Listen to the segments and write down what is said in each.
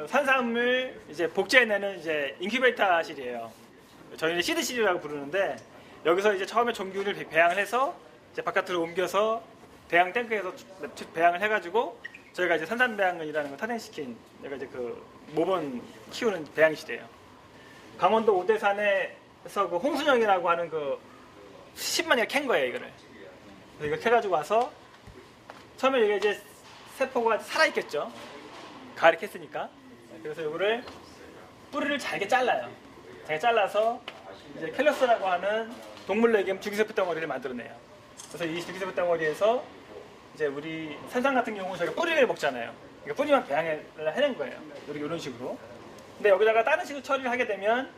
산삼을 이제 복제해내는 이제 인큐베이터실이에요. 저희는 시드실이라고 부르는데 여기서 이제 처음에 종균을 배양을 해서 이제 바깥으로 옮겨서 배양 탱크에서 배양을 해가지고 저희가 이제 산삼 배양이라는 걸 탄생시킨 여기가 이제 그 모범 키우는 배양실이에요. 강원도 오대산에서 그 홍순영이라고 하는 그 10만이가 캔 거예요 이거를. 그래서 이거 캐가지고 와서 처음에 이게 이제 세포가 살아있겠죠. 가을에 캤으니까. 그래서 이거를 뿌리를 잘게 잘라요. 잘게 잘라서 이제 캘러스라고 하는 동물로 얘기하면 줄기세포 덩어리를 만들어내요. 그래서 이 줄기세포 덩어리에서 이제 우리 산삼 같은 경우는 저희가 뿌리를 먹잖아요. 그러니까 뿌리만 배양을 해낸 거예요. 이런 식으로. 근데 여기다가 다른 식으로 처리를 하게 되면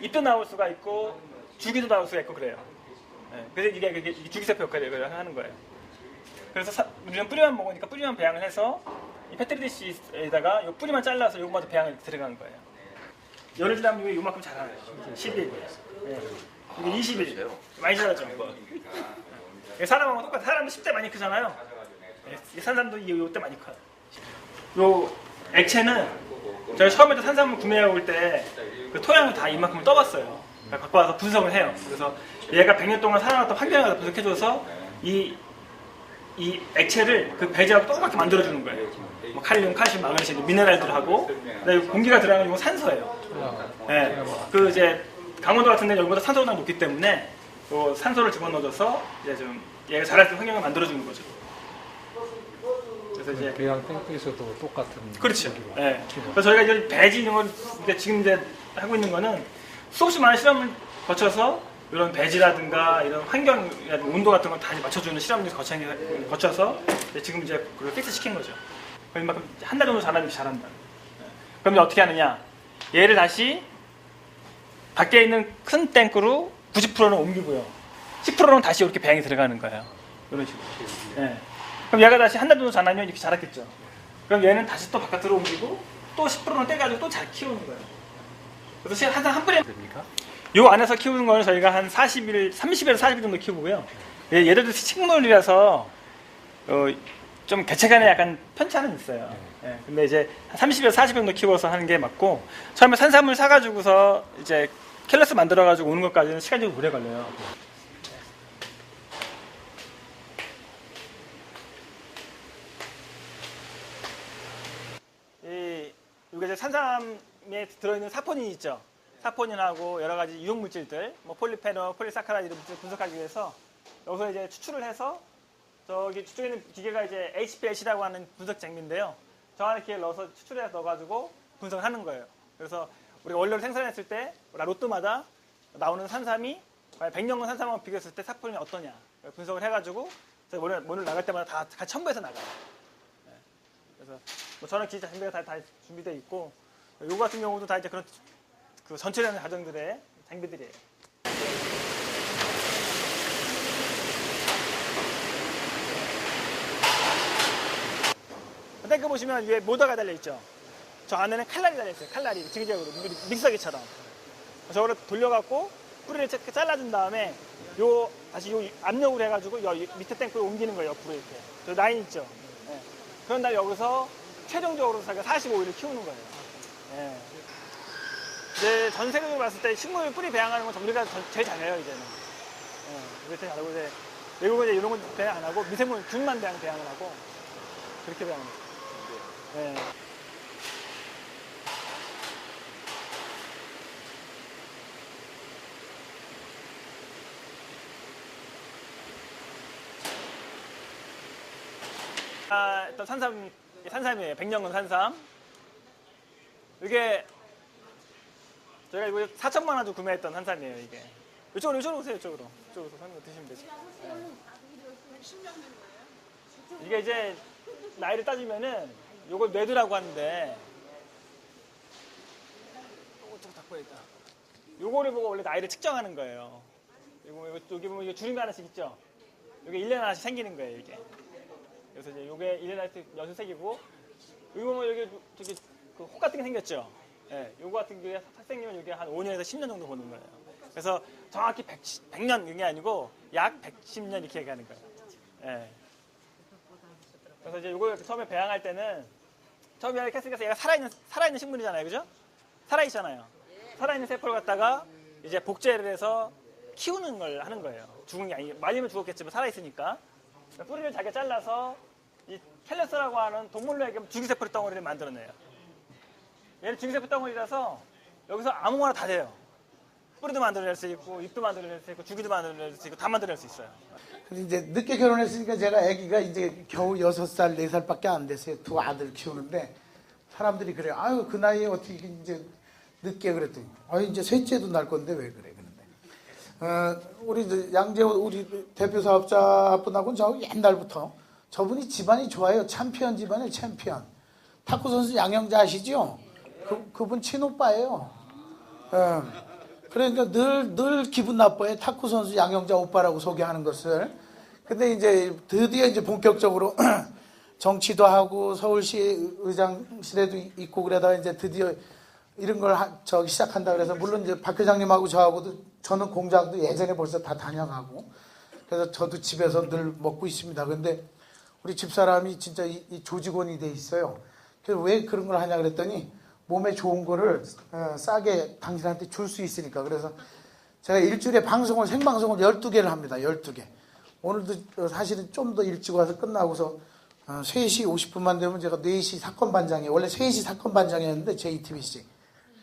잎도 나올 수가 있고 줄기도 나올 수가 있고 그래요. 네, 그래서 이게 줄기세포 역할을 하는 거예요. 그래서 우리는 뿌리만 먹으니까 뿌리만 배양을 해서 이 페트리디시에다가 이 뿌리만 잘라서 요것마저 배양을 들어가는 거예요. 열흘 지나면 이게 요만큼 자라요. 10일. 네. 이게 20일. 많이 자라죠. 사람하고 똑같아. 사람도 10대 많이 크잖아요. 네. 산삼도 이때 많이 커요. 요 액체는 제가 처음에 산삼을 구매해 올 때 그 토양을 다 이만큼을 떠봤어요. 갖고 와서 분석을 해요. 그래서 얘가 100년 동안 살아났던 환경에 가서 분석해줘서 이 액체를 그 배제하고 똑같이 만들어주는 거예요. 뭐 칼륨, 칼슘, 마그네슘, 미네랄들하고 그다음에 공기가 들어가는 건 산소예요. 네. 그 이제 강원도 같은 데는 여기보다 산소가 높기 때문에 그 산소를 집어넣어줘서 이제 좀 얘가 자랄 수 있는 환경을 만들어주는 거죠. 그래서 이제 배양 탱크에서도 똑같은. 그렇죠. 네. 그래서 저희가 이제 배지 이런 걸 지금 이제 하고 있는 거는 수없이 많은 실험을 거쳐서 이런 배지라든가 이런 환경, 온도 같은 거 다 맞춰주는 실험을 거쳐서 지금 이제 그걸 픽스 시킨 거죠. 그만큼 한 달 정도 자라면 잘한다. 그럼 어떻게 하느냐? 얘를 다시 밖에 있는 큰 탱크로 90%는 옮기고요. 10%는 다시 이렇게 배양이 들어가는 거예요. 이런 식으로. 네. 그럼 얘가 다시 한 달 정도 자라면 이렇게 자랐겠죠. 그럼 얘는 다시 또 바깥으로 옮기고 또 10%는 떼가지고 또 잘 키우는 거예요. 그래서 항상 한 뿌리 됩니까? 요 안에서 키우는 거는 저희가 한 30에서 40일 정도 키우고요. 얘들도 식물이라서 좀 개체간에 약간 편차는 있어요. 예, 근데 이제 한 30에서 40일 정도 키워서 하는 게 맞고 처음에 산삼을 사가지고서 이제 캘러스 만들어가지고 오는 것까지는 시간이 좀 오래 걸려요. 이게 이제 산삼에 들어있는 사포닌 있죠. 사포닌하고 여러 가지 유용 물질들, 뭐 폴리페놀, 폴리사카라이드 이런 물질 분석하기 위해서 여기서 이제 추출을 해서 저기 뒤쪽에 있는 기계가 이제 HPLC라고 하는 분석 장비인데요. 저 안에 기계를 넣어서 추출해서 넣어가지고 분석을 하는 거예요. 그래서 우리가 원료를 생산했을 때 롯마다 나오는 산삼이 100년간 산삼하고 비교했을 때 사포닌이 어떠냐 분석을 해가지고 오늘 나갈 때마다 다 같이 첨부해서 나가요. 네. 그래서 뭐 저런 기계 장비가 다 준비되어 있고 요거 같은 경우도 다 이제 그런 그 전체라는 가정들의 장비들이에요. 탱크 보시면 위에 모터가 달려있죠. 저 안에는 칼날이 달려있어요. 칼날이 지그재그로 믹서기처럼. 저거를 돌려갖고 뿌리를 잘라준 다음에 다시 요 압력을 해가지고 밑에 탱크로 옮기는 거예요. 옆으로 이렇게. 저 라인 있죠. 네. 그런 다음에 여기서 최종적으로 저희가 45일을 키우는 거예요. 네. 이제 전 세계적으로 봤을 때 식물 뿌리 배양하는 건 우리가 제일 잘해요 이제는. 우리 제일 잘하고 이제 외국은 이제 이런 건 배양 안 하고 미생물 균만 배양을 하고 그렇게 배양을 해요. 네. 일단 산삼이에요. 100년근 산삼. 이게 저희가 이거 4천만 원 주고 구매했던 산삼이에요, 이게. 이쪽으로 오세요, 이쪽으로. 이쪽으로 드시면 되죠. 네. 이게 이제 나이를 따지면은 요걸 뇌두라고 하는데 좀 닦고 있다. 요거를 보고 원래 나이를 측정하는 거예요. 여기 보면 이게 주름이 하나씩 있죠? 요게 1년에 하나씩 생기는 거예요, 이게. 그래서 이제 요게 1년에 하나씩 연속 생기고 여기 보면 여기 저기 그 혹 같은 게 생겼죠? 예, 요거 같은 게 생기면 이게 한 5년에서 10년 정도 보는 거예요. 그래서 정확히 100년 이게 아니고 약 110년 이렇게 얘기하는 거예요. 예. 그래서 이제 요거 처음에 배양할 때는 처음에 이렇게 했으니까 얘가 살아있는 식물이잖아요. 그죠? 살아있잖아요. 살아있는 세포를 갖다가 이제 복제를 해서 키우는 걸 하는 거예요. 죽은 게 아니, 말리면 죽었겠지만 살아있으니까. 뿌리를 자기가 잘라서 이 캘러스라고 하는 동물로에게 줄기세포 덩어리를 만들어내요. 얘는 줄기세포 덩어리라서 여기서 아무거나 다 돼요. 뿌리도 만들어낼 수 있고, 잎도 만들어낼 수 있고, 줄기도 만들어낼 수 있고, 다 만들어낼 수 있어요. 근데 이제 늦게 결혼했으니까 제가 아기가 이제 겨우 6살, 4살밖에 안 됐어요. 두 아들 키우는데 사람들이 그래요. 아유, 그 나이에 어떻게 이제 늦게 그랬더니, 아유, 이제 셋째도 날 건데 왜 그래? 그런데, 우리 양재호 우리 대표 사업자분하고는 저 옛날부터 저분이 집안이 좋아요. 챔피언 집안이에요, 챔피언. 탁구 선수 양영자 아시죠? 그분 친오빠예요. 그러니까 늘 기분 나빠요. 탁구 선수 양영자 오빠라고 소개하는 것을. 근데 이제 드디어 이제 본격적으로 정치도 하고 서울시 의장실에도 있고 그러다가 이제 드디어 이런 걸 시작한다 그래서 물론 이제 박 회장님하고 저하고도 저는 공장도 예전에 벌써 다 다녀가고 그래서 저도 집에서 늘 먹고 있습니다. 근데 우리 집사람이 진짜 이 조직원이 돼 있어요. 그래서 왜 그런 걸 하냐 그랬더니 몸에 좋은 거를 싸게 당신한테 줄 수 있으니까. 그래서 제가 일주일에 생방송을 12개를 합니다. 12개. 오늘도 사실은 좀 더 일찍 와서 끝나고서 3시 50분만 되면 제가 4시 사건반장이에요. 원래 3시 사건반장이었는데 JTBC.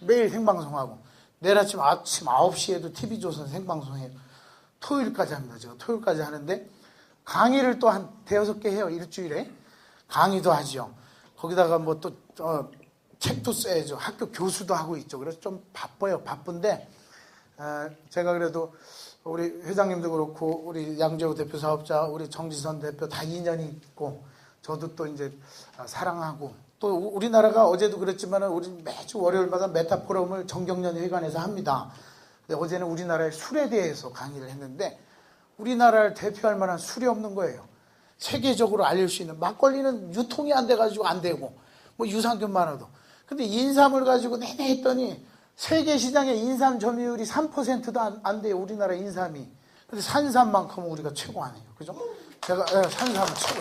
매일 생방송하고 내일 아침 9시에도 TV조선 생방송해요. 토요일까지 합니다. 제가 토요일까지 하는데 강의를 또 한 5-6개 해요. 일주일에. 강의도 하죠. 거기다가 뭐 또 책도 써야죠. 학교 교수도 하고 있죠. 그래서 좀 바빠요. 바쁜데 제가 그래도 우리 회장님도 그렇고 우리 양재호 대표 사업자 우리 정지선 대표 다 인연이 있고 저도 또 이제 사랑하고 또 우리나라가 어제도 그랬지만 우리 매주 월요일마다 메타포럼을 정경련 회관에서 합니다. 근데 어제는 우리나라의 술에 대해서 강의를 했는데 우리나라를 대표할 만한 술이 없는 거예요. 세계적으로 알릴 수 있는 막걸리는 유통이 안 돼가지고 안 되고 뭐 유산균 많아도 근데 인삼을 가지고 내내 했더니 세계 시장의 인삼 점유율이 3%도 안 돼요. 우리나라 인삼이. 근데 산삼만큼은 우리가 최고 아니에요. 그죠? 제가 산삼은 최고.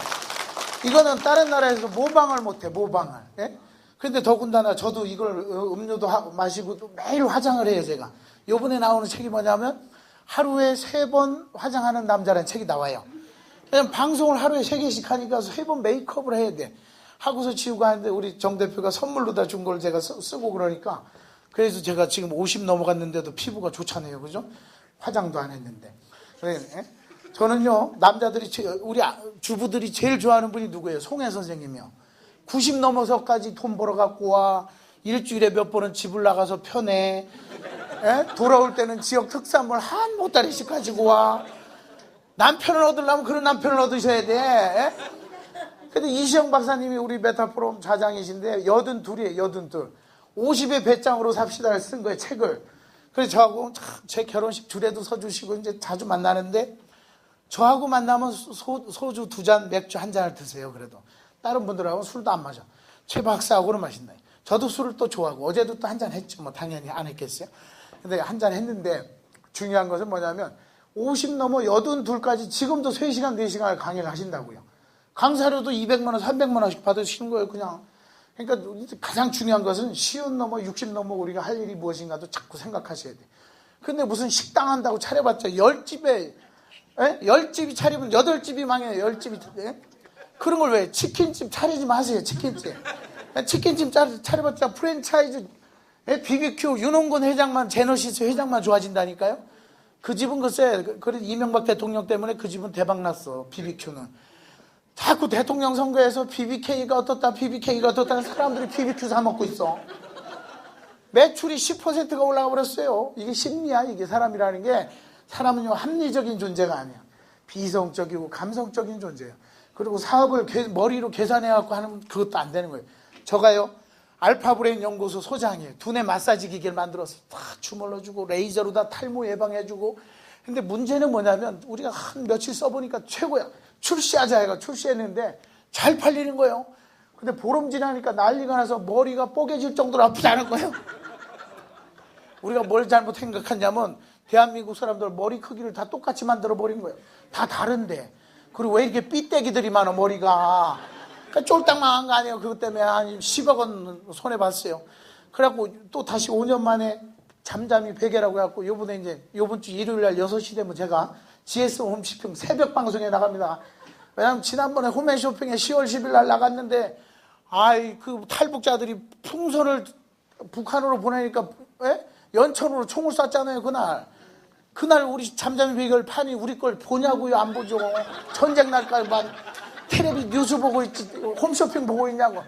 이거는 다른 나라에서 모방을 못해. 모방을. 예? 근데 더군다나 저도 이걸 음료도 마시고 매일 화장을 해요. 제가. 요번에 나오는 책이 뭐냐면 하루에 3번 화장하는 남자라는 책이 나와요. 그냥 방송을 하루에 3개씩 하니까 3번 메이크업을 해야 돼. 하고서 지우고 하는데 우리 정 대표가 선물로 다 준 걸 제가 쓰고 그러니까 그래서 제가 지금 50 넘어갔는데도 피부가 좋잖아요. 그죠? 화장도 안 했는데. 저는요, 남자들이, 우리 주부들이 제일 좋아하는 분이 누구예요? 송혜 선생님이요. 90 넘어서까지 돈 벌어갖고 와. 일주일에 몇 번은 집을 나가서 편해. 돌아올 때는 지역 특산물 한 보따리씩 가지고 와. 남편을 얻으려면 그런 남편을 얻으셔야 돼. 근데 이시영 박사님이 우리 메타포럼 좌장이신데 82이에요. 82. 50의 배짱으로 삽시다를 쓴 거예요. 책을. 그래서 저하고 제 결혼식 줄에도 서주시고 이제 자주 만나는데 저하고 만나면 소주 2잔, 맥주 1잔을 드세요. 그래도 다른 분들하고는 술도 안 마셔. 최 박사하고는 마신다. 저도 술을 또 좋아하고 어제도 또 1잔 했죠. 뭐 당연히 안 했겠어요. 근데 1잔 했는데 중요한 것은 뭐냐면 50 넘어 82까지 지금도 3시간, 4시간을 강의를 하신다고요. 강사료도 200만 원, 300만 원씩 받으시는 거예요. 그냥. 그러니까 가장 중요한 것은 50 넘어 60 넘어 우리가 할 일이 무엇인가도 자꾸 생각하셔야 돼. 근데 무슨 식당 한다고 차려봤자 10집에 10집이 차리면 8집이 망해요. 10집이. 그런 걸 왜 치킨집 차리지 마세요. 치킨집. 치킨집 차려봤자 프랜차이즈 BBQ 윤홍근 회장만 제너시스 회장만 좋아진다니까요. 그 집은 글쎄 그래 이명박 대통령 때문에 그 집은 대박 났어. BBQ는. 자꾸 대통령 선거에서 BBK가 어떻다 사람들이 BBQ 사 먹고 있어. 매출이 10%가 올라가 버렸어요. 이게 심리야. 이게 사람이라는 게 사람은요 합리적인 존재가 아니야. 비성적이고 감성적인 존재예요. 그리고 사업을 머리로 계산해갖고 하는 그것도 안 되는 거예요. 저가요 알파브레인 연구소 소장이에요. 두뇌 마사지 기계를 만들어서 다 주물러주고 레이저로 다 탈모 예방해주고. 근데 문제는 뭐냐면 우리가 한 며칠 써보니까 최고야. 출시하자 해가 출시했는데 잘 팔리는 거예요. 근데 보름 지나니까 난리가 나서 머리가 뽀개질 정도로 아프지 않은 거예요. 우리가 뭘 잘못 생각했냐면 대한민국 사람들 머리 크기를 다 똑같이 만들어 버린 거예요. 다 다른데. 그리고 왜 이렇게 삐때기들이 많아 머리가. 그러니까 쫄딱 망한 거 아니에요. 그것 때문에 한 10억 원 손해봤어요. 그래갖고 또 다시 5년 만에 잠잠히 베개라고 해갖고 요번에 이제 요번 주 일요일 날 6시 되면 제가 GS 홈쇼핑 새벽 방송에 나갑니다. 왜냐면 지난번에 홈앤쇼핑에 10월 10일 날 나갔는데 그 탈북자들이 풍선을 북한으로 보내니까 연천으로 총을 쐈잖아요. 그날 우리 잠잠히 베개를 파니 우리 걸 보냐고요. 안 보죠. 전쟁 날까지만 텔레비 뉴스 보고 있지 홈쇼핑 보고 있냐고.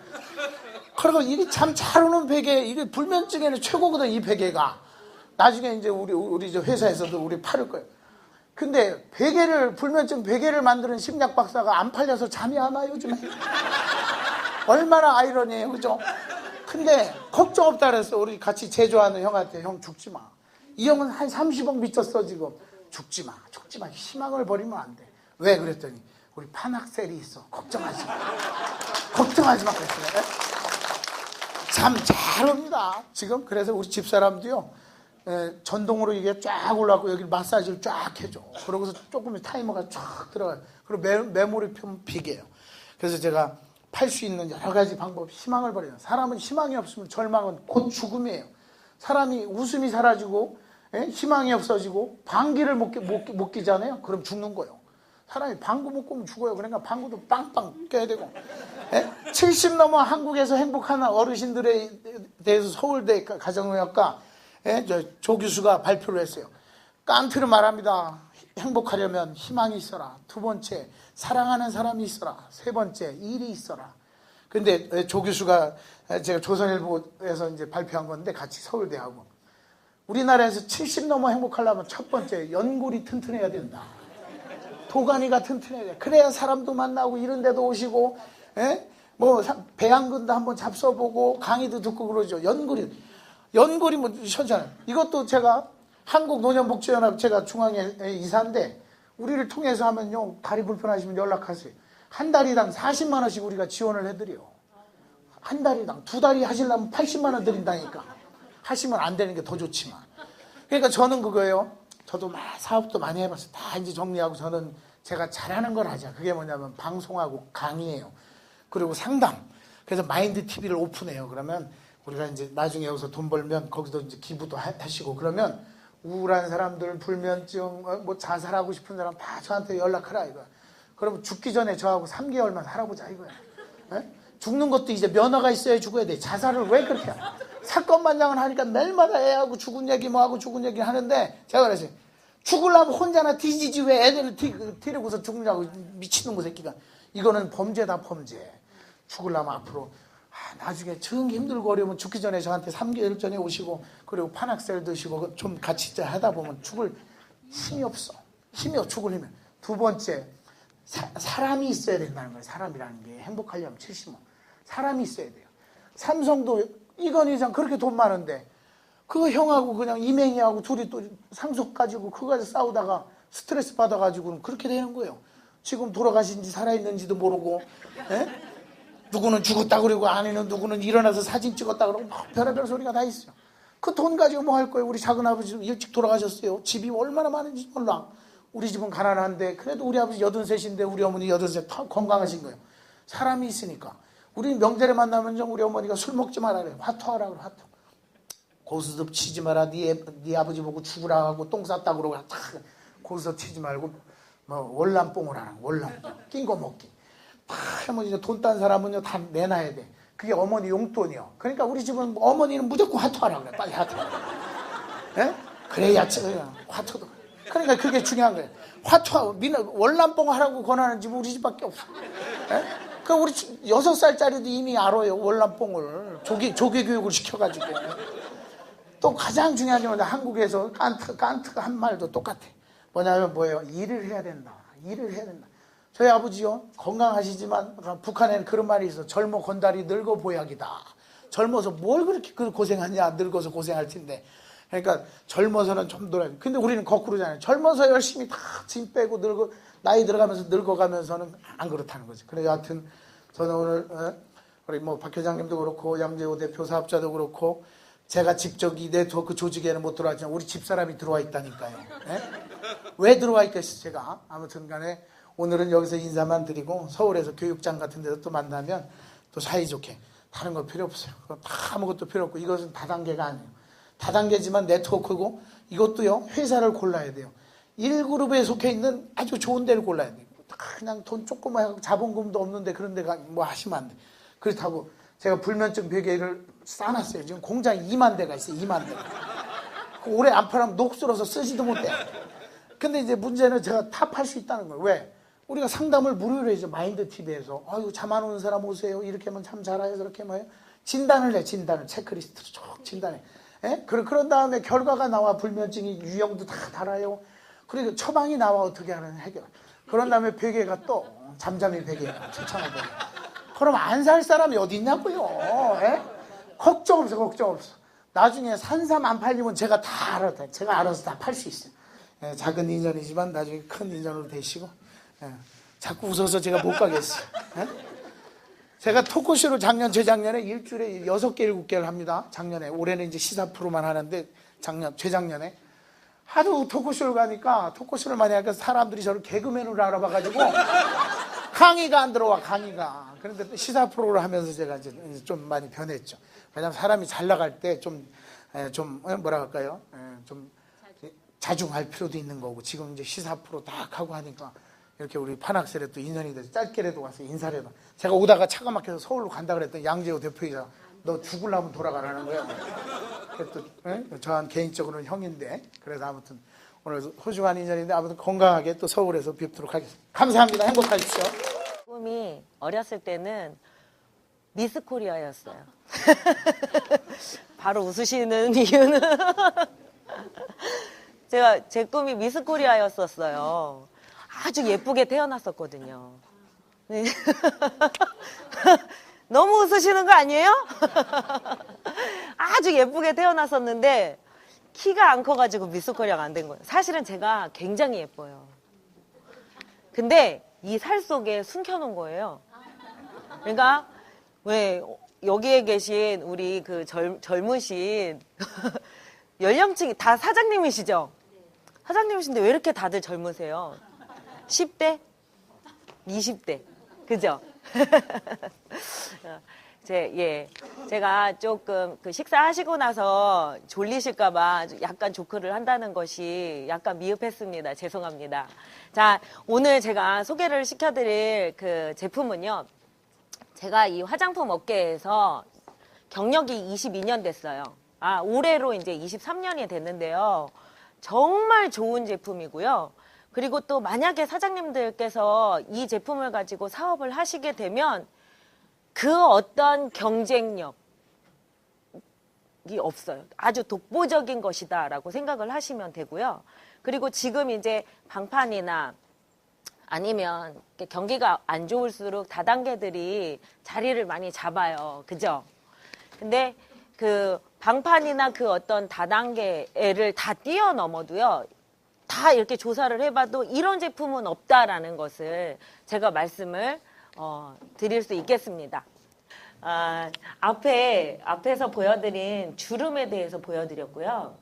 그리고 이게 참 잘 오는 베개, 이게 불면증에는 최고거든, 이 베개가. 나중에 이제 우리 저 회사에서도 우리 팔을 거예요. 근데 불면증 베개를 만드는 심리학 박사가 안 팔려서 잠이 안 와요, 요즘에. 얼마나 아이러니해요, 그죠? 근데 걱정 없다 그랬어. 우리 같이 제조하는 형한테. 형 죽지 마. 이 형은 한 30억 미쳤어, 지금. 죽지 마. 희망을 버리면 안 돼. 왜 그랬더니 우리 판악셀이 있어. 걱정하지 마. 그랬어요. 잠 잘 옵니다. 지금 그래서 우리 집사람도요. 전동으로 이게 쫙 올라가고 여기 마사지를 쫙 해줘. 그러고서 조금 타이머가 쫙 들어가요. 그리고 메모리 편 비게요. 그래서 제가 팔 수 있는 여러 가지 방법, 희망을 버려요. 사람은 희망이 없으면 절망은 곧 죽음이에요. 사람이 웃음이 사라지고 희망이 없어지고 방귀를 못 끼잖아요. 그럼 죽는 거예요. 사람이 방구 못 뀌면 죽어요. 그러니까 방구도 빵빵 껴야 되고. 70 넘어 한국에서 행복한 어르신들에 대해서 서울대 가정의학과 조 교수가 발표를 했어요. 깐트를 말합니다. 행복하려면 희망이 있어라. 두 번째, 사랑하는 사람이 있어라. 세 번째, 일이 있어라. 근데 조 교수가 제가 조선일보에서 이제 발표한 건데 같이 서울대하고 우리나라에서 70 넘어 행복하려면 첫 번째, 연골이 튼튼해야 된다. 도가니가 튼튼해야 돼. 그래야 사람도 만나고 이런 데도 오시고, 뭐 배양근도 한번 잡숴보고 강의도 듣고 그러죠. 연골이 뭐 현잖아요. 이것도 제가 한국노년복지연합 제가 중앙에 이사인데 우리를 통해서 하면요, 다리 불편하시면 연락하세요. 한 다리당 40만 원씩 우리가 지원을 해드려요. 한 다리당. 두 다리 하시려면 80만 원 드린다니까. 하시면 안 되는 게 더 좋지만. 그러니까 저는 그거예요. 저도 사업도 많이 해봤어요. 다 이제 정리하고 저는 제가 잘하는 걸 하자. 그게 뭐냐면 방송하고 강의예요. 그리고 상담. 그래서 마인드 TV를 오픈해요. 그러면 우리가 이제 나중에 여기서 돈 벌면 거기도 이제 기부도 하시고 그러면 우울한 사람들, 불면증, 뭐 자살하고 싶은 사람 다 저한테 연락하라 이거. 그러면 죽기 전에 저하고 3개월만 살아보자 이거야. 죽는 것도 이제 면허가 있어야 죽어야 돼. 자살을 왜 그렇게 해? 사건만장을 하니까 매일마다 애하고 죽은 얘기 뭐하고 죽은 얘기 하는데 제가 그랬어요. 죽으려면 혼자나 뒤지지 왜 애들을 데리고서 죽느냐고. 미친놈 새끼가. 이거는 범죄다, 범죄. 죽으려면 앞으로 나중에 정 힘들고 어려우면 죽기 전에 저한테 3개월 전에 오시고 그리고 판악셀 드시고 좀 같이 하다 보면 죽을 힘이 없어. 죽을 힘이. 두 번째, 사람이 있어야 된다는 거예요. 사람이라는 게 행복하려면 70만. 사람이 있어야 돼요. 삼성도 이건희장 그렇게 돈 많은데 그거 형하고 그냥 이맹이하고 둘이 또 상속 가지고 그거 가지고 싸우다가 스트레스 받아가지고는 그렇게 되는 거예요. 지금 돌아가신지 살아있는지도 모르고 누구는 죽었다 그러고 아니는 누구는 일어나서 사진 찍었다 그러고 막 별의별 소리가 다 있어요. 그 돈 가지고 뭐 할 거예요. 우리 작은아버지 일찍 돌아가셨어요. 집이 얼마나 많은지 몰라. 우리 집은 가난한데 그래도 우리 아버지 83인데 우리 어머니 83 다 건강하신 거예요. 사람이 있으니까. 우리 명절에 만나면 우리 어머니가 술 먹지 마라 그래요. 화투하라 그래. 화투. 고스톱 치지 마라. 네 아버지 보고 죽으라 하고 똥 쌌다 그러고 고스톱 치지 말고 뭐 월남뽕을 하는 거. 월남뽕. 낀 거 먹기. 뭐 이제 돈 딴 사람은요 다 내놔야 돼. 그게 어머니 용돈이요. 그러니까 우리 집은 어머니는 무조건 화투하라 그래. 빨리 화투. 그래야 화투도. 그러니까 그게 중요한 거예요. 화투하고 월남뽕 하라고 권하는 집은 우리 집밖에 없어. 그 우리 6살짜리도 이미 알아요. 월남뽕을 조기 교육을 시켜가지고. 또 가장 중요한 건 한국에서 깐트가 한 말도 똑같아. 뭐냐면 뭐예요? 일을 해야 된다. 저희 아버지요 건강하시지만 북한에는 그런 말이 있어. 젊어 건달이 늙어 보약이다. 젊어서 뭘 그렇게 고생하냐. 늙어서 고생할 텐데. 그러니까 젊어서는 좀 놀아야 돼. 근데 우리는 거꾸로잖아요. 젊어서 열심히 다 짐 빼고 나이 들어가면서 늙어가면서는 안 그렇다는 거지. 그래서 여하튼 저는 오늘 우리 뭐 박 회장님도 그렇고 양재호 대표 사업자도 그렇고 제가 직접 이 네트워크 조직에는 못 들어왔지만 우리 집사람이 들어와 있다니까요. 왜 들어와 있겠어요 제가. 아무튼 간에 오늘은 여기서 인사만 드리고 서울에서 교육장 같은 데서 또 만나면 또 사이좋게 다른 거 필요 없어요. 다 아무것도 필요 없고 이것은 다단계가 아니에요. 다단계지만 네트워크고 이것도요 회사를 골라야 돼요. 1그룹에 속해 있는 아주 좋은 데를 골라야 돼요. 그냥 돈 조그만 자본금도 없는데 그런 데가 뭐 하시면 안 돼. 그렇다고 제가 불면증 베개를 쌓아놨어요. 지금 공장에 2만 대가 있어요. 2만 대. 오래 안 팔면 녹슬어서 쓰지도 못해. 근데 이제 문제는 제가 탑할 수 있다는 거예요. 왜? 우리가 상담을 무료로 해줘. 마인드 TV에서. 아유, 잠 안 오는 사람 오세요. 이렇게 하면 참 잘해요. 저렇게 하면 진단을 해. 진단을. 체크리스트로 쭉 진단해. 예? 그런 다음에 결과가 나와. 불면증이 유형도 다 달아요. 그리고 처방이 나와. 어떻게 하는 해결. 그런 다음에 베개가 또 잠잠이 베개가 추천하고. 그럼 안 살 사람이 어디 있냐고요. 예? 걱정 없어. 걱정 없어. 나중에 산삼 안 팔리면 제가 다 알아요. 제가 알아서 다 팔 수 있어요. 예, 작은 인연이지만 나중에 큰 인연으로 되시고. 예, 자꾸 웃어서 제가 못 가겠어요. 예? 제가 토크쇼를 작년, 재작년에 일주일에 6개, 7개를 합니다. 작년에. 올해는 이제 시사 프로만 하는데 재작년에. 하도 토크쇼를 가니까 토크쇼를 많이 하니까 사람들이 저를 개그맨으로 알아봐가지고 강의가 안 들어와, 강의가. 그런데 또 시사 프로를 하면서 제가 이제 좀 많이 변했죠. 왜냐하면 사람이 잘 나갈 때 좀 뭐라 할까요? 좀 자중할 필요도 있는 거고 지금 이제 시사 프로 딱 하고 하니까 이렇게 우리 판학셀에 또 인연이 돼서 짧게라도 와서 인사를 해봐. 제가 오다가 차가 막혀서 서울로 간다 그랬더니 양재호 대표이사 너 죽으려면 돌아가라는 거야. 또 저한 개인적으로는 형인데 그래서 아무튼 오늘 소중한 인연인데 아무튼 건강하게 또 서울에서 뵙도록 하겠습니다. 감사합니다. 행복하십시오. 꿈이 어렸을 때는 미스 코리아였어요. 바로 웃으시는 이유는 제가 제 꿈이 미스 코리아였었어요. 아주 예쁘게 태어났었거든요. 네. 너무 웃으시는 거 아니에요? 아주 예쁘게 태어났었는데 키가 안 커가지고 미스 코리아가 안 된 거예요. 사실은 제가 굉장히 예뻐요. 근데 이 살 속에 숨겨놓은 거예요. 그러니까 왜 여기에 계신 우리 그 젊으신 연령층이 다 사장님이시죠? 사장님이신데 왜 이렇게 다들 젊으세요? 10대? 20대. 그죠? 제가 조금 그 식사하시고 나서 졸리실까봐 약간 조크를 한다는 것이 약간 미흡했습니다. 죄송합니다. 자, 오늘 제가 소개를 시켜드릴 그 제품은요. 제가 이 화장품 업계에서 경력이 22년 됐어요. 올해로 이제 23년이 됐는데요. 정말 좋은 제품이고요. 그리고 또 만약에 사장님들께서 이 제품을 가지고 사업을 하시게 되면 그 어떤 경쟁력이 없어요. 아주 독보적인 것이다라고 생각을 하시면 되고요. 그리고 지금 이제 방판이나 아니면 경기가 안 좋을수록 다단계들이 자리를 많이 잡아요. 그죠? 근데 그 방판이나 그 어떤 다단계를 다 뛰어넘어도요. 다 이렇게 조사를 해봐도 이런 제품은 없다라는 것을 제가 말씀을 드릴 수 있겠습니다. 앞에서 보여드린 주름에 대해서 보여드렸고요.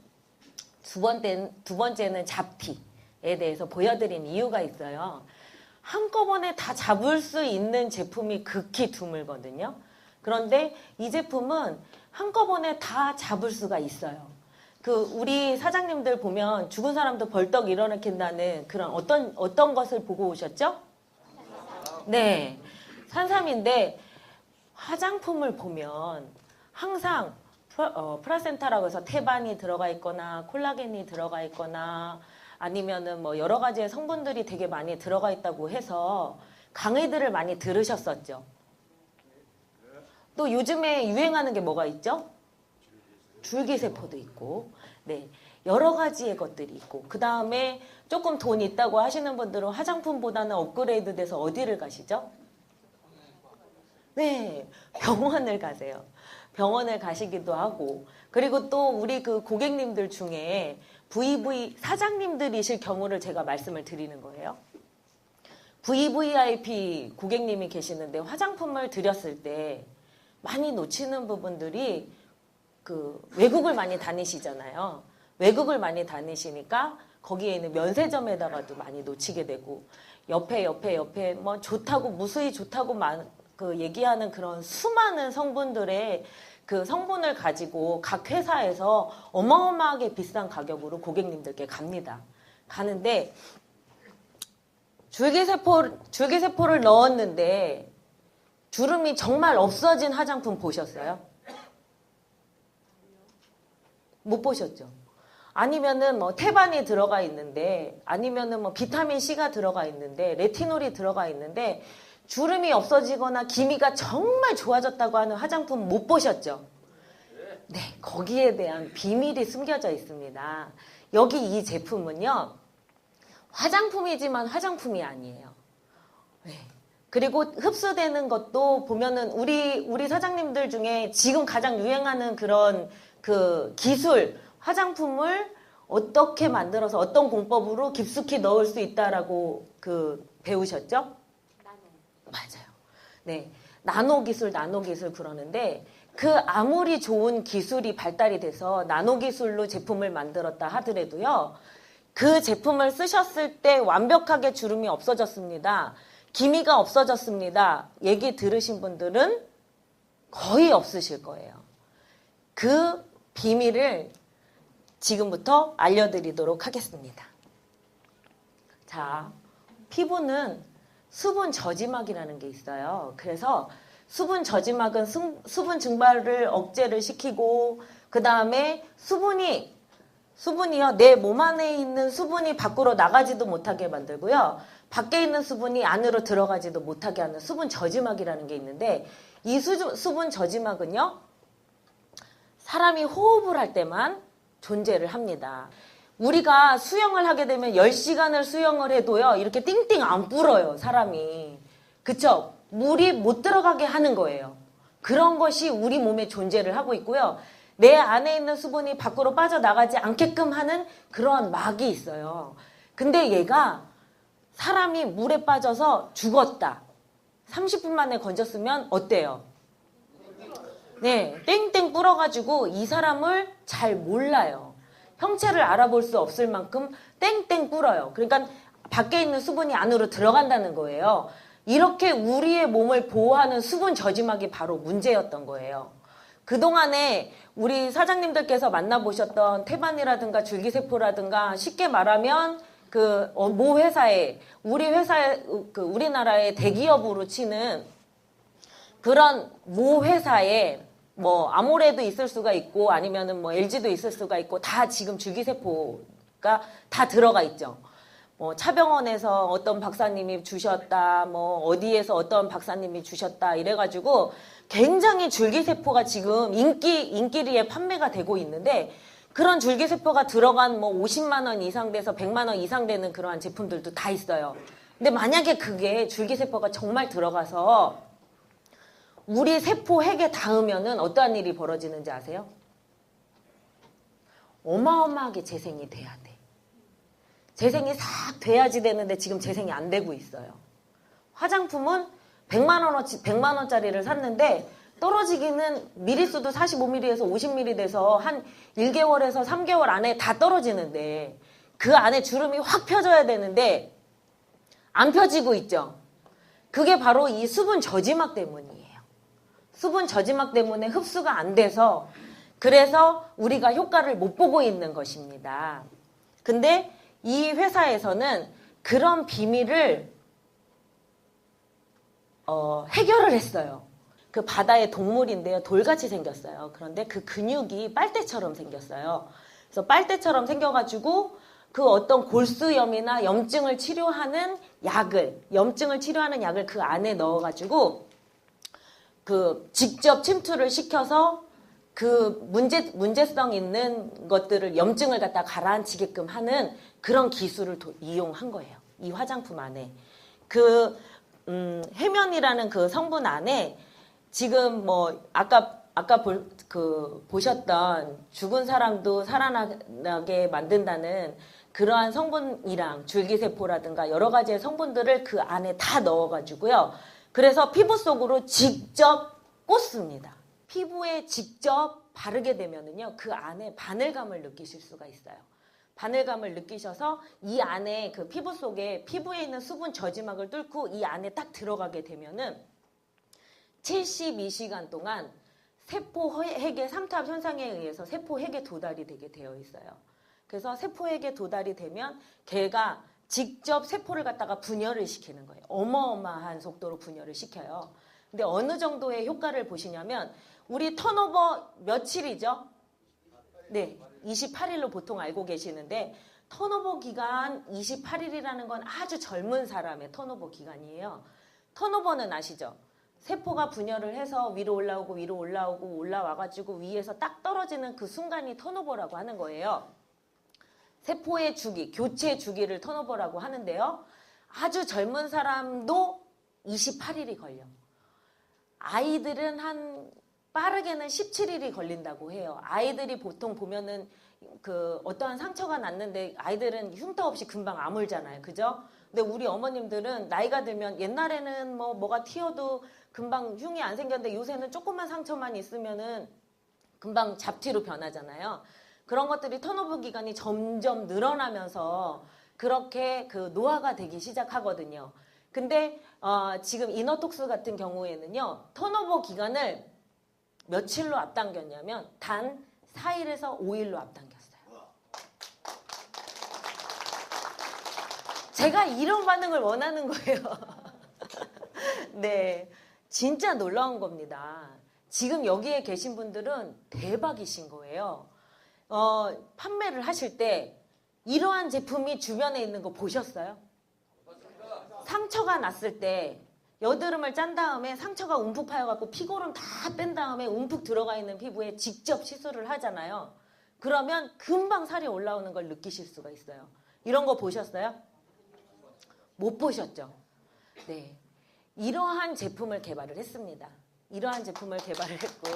두 번째는 잡티에 대해서 보여드린 이유가 있어요. 한꺼번에 다 잡을 수 있는 제품이 극히 드물거든요. 그런데 이 제품은 한꺼번에 다 잡을 수가 있어요. 우리 사장님들 보면 죽은 사람도 벌떡 일어나킨다는 그런 어떤 것을 보고 오셨죠? 네. 산삼인데 화장품을 보면 항상 플라센타라고 해서 태반이 들어가 있거나 콜라겐이 들어가 있거나 아니면은 뭐 여러 가지의 성분들이 되게 많이 들어가 있다고 해서 강의들을 많이 들으셨었죠. 또 요즘에 유행하는 게 뭐가 있죠? 줄기세포도 있고, 네, 여러 가지의 것들이 있고, 그 다음에 조금 돈 있다고 하시는 분들은 화장품보다는 업그레이드 돼서 어디를 가시죠? 네, 병원을 가세요. 병원을 가시기도 하고, 그리고 또 우리 그 고객님들 중에 VV 사장님들이실 경우를 제가 말씀을 드리는 거예요. VVIP 고객님이 계시는데 화장품을 드렸을 때 많이 놓치는 부분들이 외국을 많이 다니시잖아요. 외국을 많이 다니시니까 거기에 있는 면세점에다가도 많이 놓치게 되고 옆에 뭐 좋다고 무수히 좋다고 얘기하는 그런 수많은 성분들의 그 성분을 가지고 각 회사에서 어마어마하게 비싼 가격으로 고객님들께 갑니다. 가는데 줄기세포를 넣었는데 주름이 정말 없어진 화장품 보셨어요? 못 보셨죠? 아니면은 뭐 태반이 들어가 있는데, 아니면은 뭐 비타민 C가 들어가 있는데, 레티놀이 들어가 있는데 주름이 없어지거나 기미가 정말 좋아졌다고 하는 화장품 못 보셨죠? 네, 거기에 대한 비밀이 숨겨져 있습니다. 여기 이 제품은요, 화장품이지만 화장품이 아니에요. 네. 그리고 흡수되는 것도 보면은 우리 사장님들 중에 지금 가장 유행하는 그런 그 기술, 화장품을 어떻게 만들어서 어떤 공법으로 깊숙이 넣을 수 있다라고 배우셨죠? 맞아요. 네. 나노 기술 그러는데 그 아무리 좋은 기술이 발달이 돼서 나노 기술로 제품을 만들었다 하더라도요. 그 제품을 쓰셨을 때 완벽하게 주름이 없어졌습니다. 기미가 없어졌습니다. 얘기 들으신 분들은 거의 없으실 거예요. 그 비밀을 지금부터 알려드리도록 하겠습니다. 자, 피부는 수분 저지막이라는 게 있어요. 그래서 수분 저지막은 수분 증발을 억제를 시키고 그 다음에 수분이요. 내 몸 안에 있는 수분이 밖으로 나가지도 못하게 만들고요. 밖에 있는 수분이 안으로 들어가지도 못하게 하는 수분 저지막이라는 게 있는데 이 수분 저지막은요. 사람이 호흡을 할 때만 존재를 합니다. 우리가 수영을 하게 되면 10시간을 수영을 해도요. 이렇게 띵띵 안 불어요. 사람이. 그쵸? 물이 못 들어가게 하는 거예요. 그런 것이 우리 몸에 존재를 하고 있고요. 내 안에 있는 수분이 밖으로 빠져나가지 않게끔 하는 그런 막이 있어요. 근데 얘가 사람이 물에 빠져서 죽었다. 30분 만에 건졌으면 어때요? 네, 땡땡 불어가지고 이 사람을 잘 몰라요. 형체를 알아볼 수 없을 만큼 땡땡 불어요. 그러니까 밖에 있는 수분이 안으로 들어간다는 거예요. 이렇게 우리의 몸을 보호하는 수분 저지막이 바로 문제였던 거예요. 그동안에 우리 사장님들께서 만나보셨던 태반이라든가 줄기세포라든가 쉽게 말하면 모 회사에 우리나라의 대기업으로 치는 그런 모 회사에 뭐 아모레도 있을 수가 있고 아니면은 뭐 LG도 있을 수가 있고 다 지금 줄기세포가 다 들어가 있죠. 뭐 차병원에서 어떤 박사님이 주셨다, 뭐 어디에서 어떤 박사님이 주셨다 이래가지고 굉장히 줄기세포가 지금 인기리에 판매가 되고 있는데 그런 줄기세포가 들어간 뭐 50만 원 이상 돼서 100만 원 이상 되는 그러한 제품들도 다 있어요. 근데 만약에 그게 줄기세포가 정말 들어가서 우리 세포 핵에 닿으면은 어떠한 일이 벌어지는지 아세요? 어마어마하게 재생이 돼야 돼. 재생이 싹 돼야지 되는데 지금 재생이 안 되고 있어요. 화장품은 100만 원짜리를 샀는데 떨어지기는 미리수도 45ml에서 50ml 돼서 한 1개월에서 3개월 안에 다 떨어지는데 그 안에 주름이 확 펴져야 되는데 안 펴지고 있죠. 그게 바로 이 수분 저지막 때문이에요. 수분 저지막 때문에 흡수가 안 돼서 그래서 우리가 효과를 못 보고 있는 것입니다. 근데 이 회사에서는 그런 비밀을 해결을 했어요. 그 바다의 동물인데요. 돌같이 생겼어요. 그런데 그 근육이 빨대처럼 생겼어요. 그래서 빨대처럼 생겨가지고 그 어떤 골수염이나 염증을 치료하는 약을 그 안에 넣어가지고 그 직접 침투를 시켜서 그 문제성 있는 것들을 염증을 갖다 가라앉히게끔 하는 그런 기술을 이용한 거예요. 이 화장품 안에. 해면이라는 그 성분 안에 지금 뭐 아까 보셨던 죽은 사람도 살아나게 만든다는 그러한 성분이랑 줄기세포라든가 여러 가지의 성분들을 그 안에 다 넣어가지고요. 그래서 피부 속으로 직접 꽂습니다. 피부에 직접 바르게 되면은요, 그 안에 바늘감을 느끼실 수가 있어요. 바늘감을 느끼셔서 이 안에 그 피부 속에 피부에 있는 수분 저지막을 뚫고 이 안에 딱 들어가게 되면은 72시간 동안 세포 해계 3탑 현상에 의해서 세포 해계 도달이 되게 되어 있어요. 그래서 세포 해계 도달이 되면 걔가 직접 세포를 갖다가 분열을 시키는 거예요. 어마어마한 속도로 분열을 시켜요. 근데 어느 정도의 효과를 보시냐면 우리 턴오버 며칠이죠? 네, 28일로 보통 알고 계시는데 턴오버 기간 28일이라는 건 아주 젊은 사람의 턴오버 기간이에요. 턴오버는 아시죠? 세포가 분열을 해서 위로 올라오고 올라와가지고 위에서 딱 떨어지는 그 순간이 턴오버라고 하는 거예요. 세포의 주기, 교체 주기를 턴오버라고 하는데요. 아주 젊은 사람도 28일이 걸려. 아이들은 빠르게는 17일이 걸린다고 해요. 아이들이 보통 보면은 그 어떠한 상처가 났는데 아이들은 흉터 없이 금방 아물잖아요. 그죠? 근데 우리 어머님들은 나이가 들면 옛날에는 뭐가 튀어도 금방 흉이 안 생겼는데 요새는 조그만 상처만 있으면은 금방 잡티로 변하잖아요. 그런 것들이 턴오버 기간이 점점 늘어나면서 그렇게 그 노화가 되기 시작하거든요. 근데 지금 이너톡스 같은 경우에는요. 턴오버 기간을 며칠로 앞당겼냐면 단 4일에서 5일로 앞당겼어요. 제가 이런 반응을 원하는 거예요. 네, 진짜 놀라운 겁니다. 지금 여기에 계신 분들은 대박이신 거예요. 판매를 하실 때 이러한 제품이 주변에 있는 거 보셨어요? 상처가 났을 때 여드름을 짠 다음에 상처가 움푹 파여갖고 피고름 다 뺀 다음에 움푹 들어가 있는 피부에 직접 시술을 하잖아요. 그러면 금방 살이 올라오는 걸 느끼실 수가 있어요. 이런 거 보셨어요? 못 보셨죠? 네. 이러한 제품을 개발을 했습니다. 이러한 제품을 개발을 했고.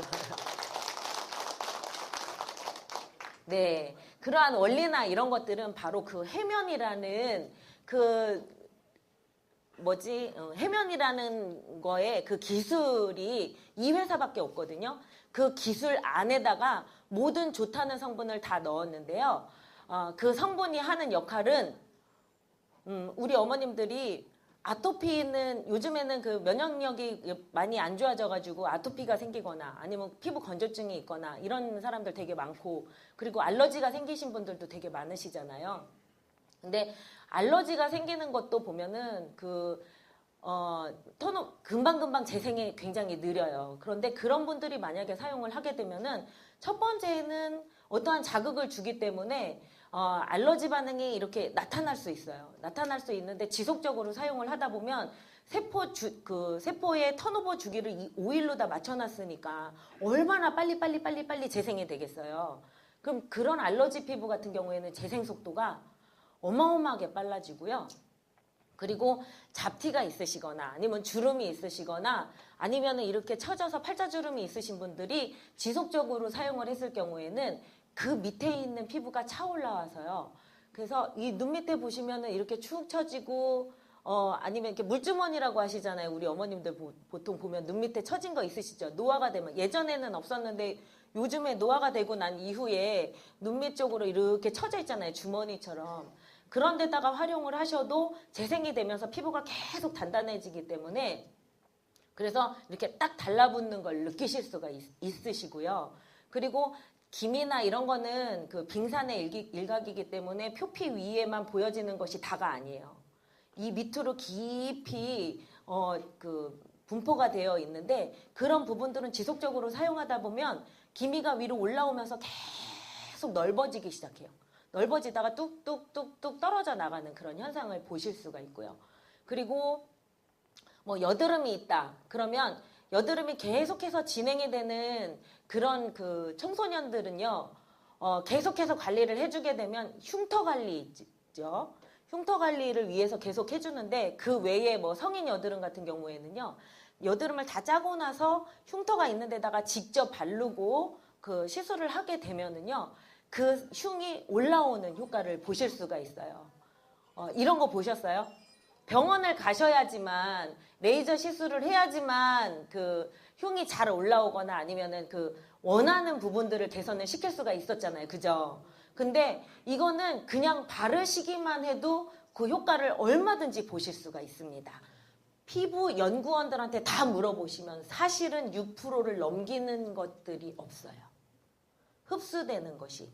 네. 그러한 원리나 이런 것들은 바로 그 해면이라는 해면이라는 거에 그 기술이 이 회사밖에 없거든요. 그 기술 안에다가 모든 좋다는 성분을 다 넣었는데요. 그 성분이 하는 역할은 우리 어머님들이 아토피는 요즘에는 그 면역력이 많이 안 좋아져가지고 아토피가 생기거나 아니면 피부 건조증이 있거나 이런 사람들 되게 많고 그리고 알러지가 생기신 분들도 되게 많으시잖아요. 근데 알러지가 생기는 것도 보면은 금방금방 재생이 굉장히 느려요. 그런데 그런 분들이 만약에 사용을 하게 되면은 첫 번째는 어떠한 자극을 주기 때문에 알러지 반응이 이렇게 나타날 수 있어요. 나타날 수 있는데 지속적으로 사용을 하다 보면 세포의 턴오버 주기를 5일로 다 맞춰놨으니까 얼마나 빨리 재생이 되겠어요. 그럼 그런 알러지 피부 같은 경우에는 재생 속도가 어마어마하게 빨라지고요. 그리고 잡티가 있으시거나 아니면 주름이 있으시거나 아니면 이렇게 처져서 팔자주름이 있으신 분들이 지속적으로 사용을 했을 경우에는 그 밑에 있는 피부가 차올라와서요. 그래서 이 눈 밑에 보시면은 이렇게 축 처지고 아니면 이렇게 물주머니라고 하시잖아요. 우리 어머님들 보통 보면 눈 밑에 처진 거 있으시죠? 노화가 되면 예전에는 없었는데 요즘에 노화가 되고 난 이후에 눈 밑 쪽으로 이렇게 처져 있잖아요. 주머니처럼. 그런 데다가 활용을 하셔도 재생이 되면서 피부가 계속 단단해지기 때문에 그래서 이렇게 딱 달라붙는 걸 느끼실 수가 있으시고요. 그리고 기미나 이런 거는 그 빙산의 일각이기 때문에 표피 위에만 보여지는 것이 다가 아니에요. 이 밑으로 깊이 분포가 되어 있는데 그런 부분들은 지속적으로 사용하다 보면 기미가 위로 올라오면서 계속 넓어지기 시작해요. 넓어지다가 뚝뚝뚝뚝 떨어져 나가는 그런 현상을 보실 수가 있고요. 그리고 여드름이 있다. 그러면 여드름이 계속해서 진행이 되는 그런 그 청소년들은요. 계속해서 관리를 해주게 되면 흉터 관리 있죠. 흉터 관리를 위해서 계속 해주는데 그 외에 성인 여드름 같은 경우에는요. 여드름을 다 짜고 나서 흉터가 있는 데다가 직접 바르고 그 시술을 하게 되면은요. 그 흉이 올라오는 효과를 보실 수가 있어요. 이런 거 보셨어요? 병원을 가셔야지만 레이저 시술을 해야지만 그 흉이 잘 올라오거나 아니면은 그 원하는 부분들을 개선을 시킬 수가 있었잖아요. 그죠? 근데 이거는 그냥 바르시기만 해도 그 효과를 얼마든지 보실 수가 있습니다. 피부 연구원들한테 다 물어보시면 사실은 6%를 넘기는 것들이 없어요. 흡수되는 것이.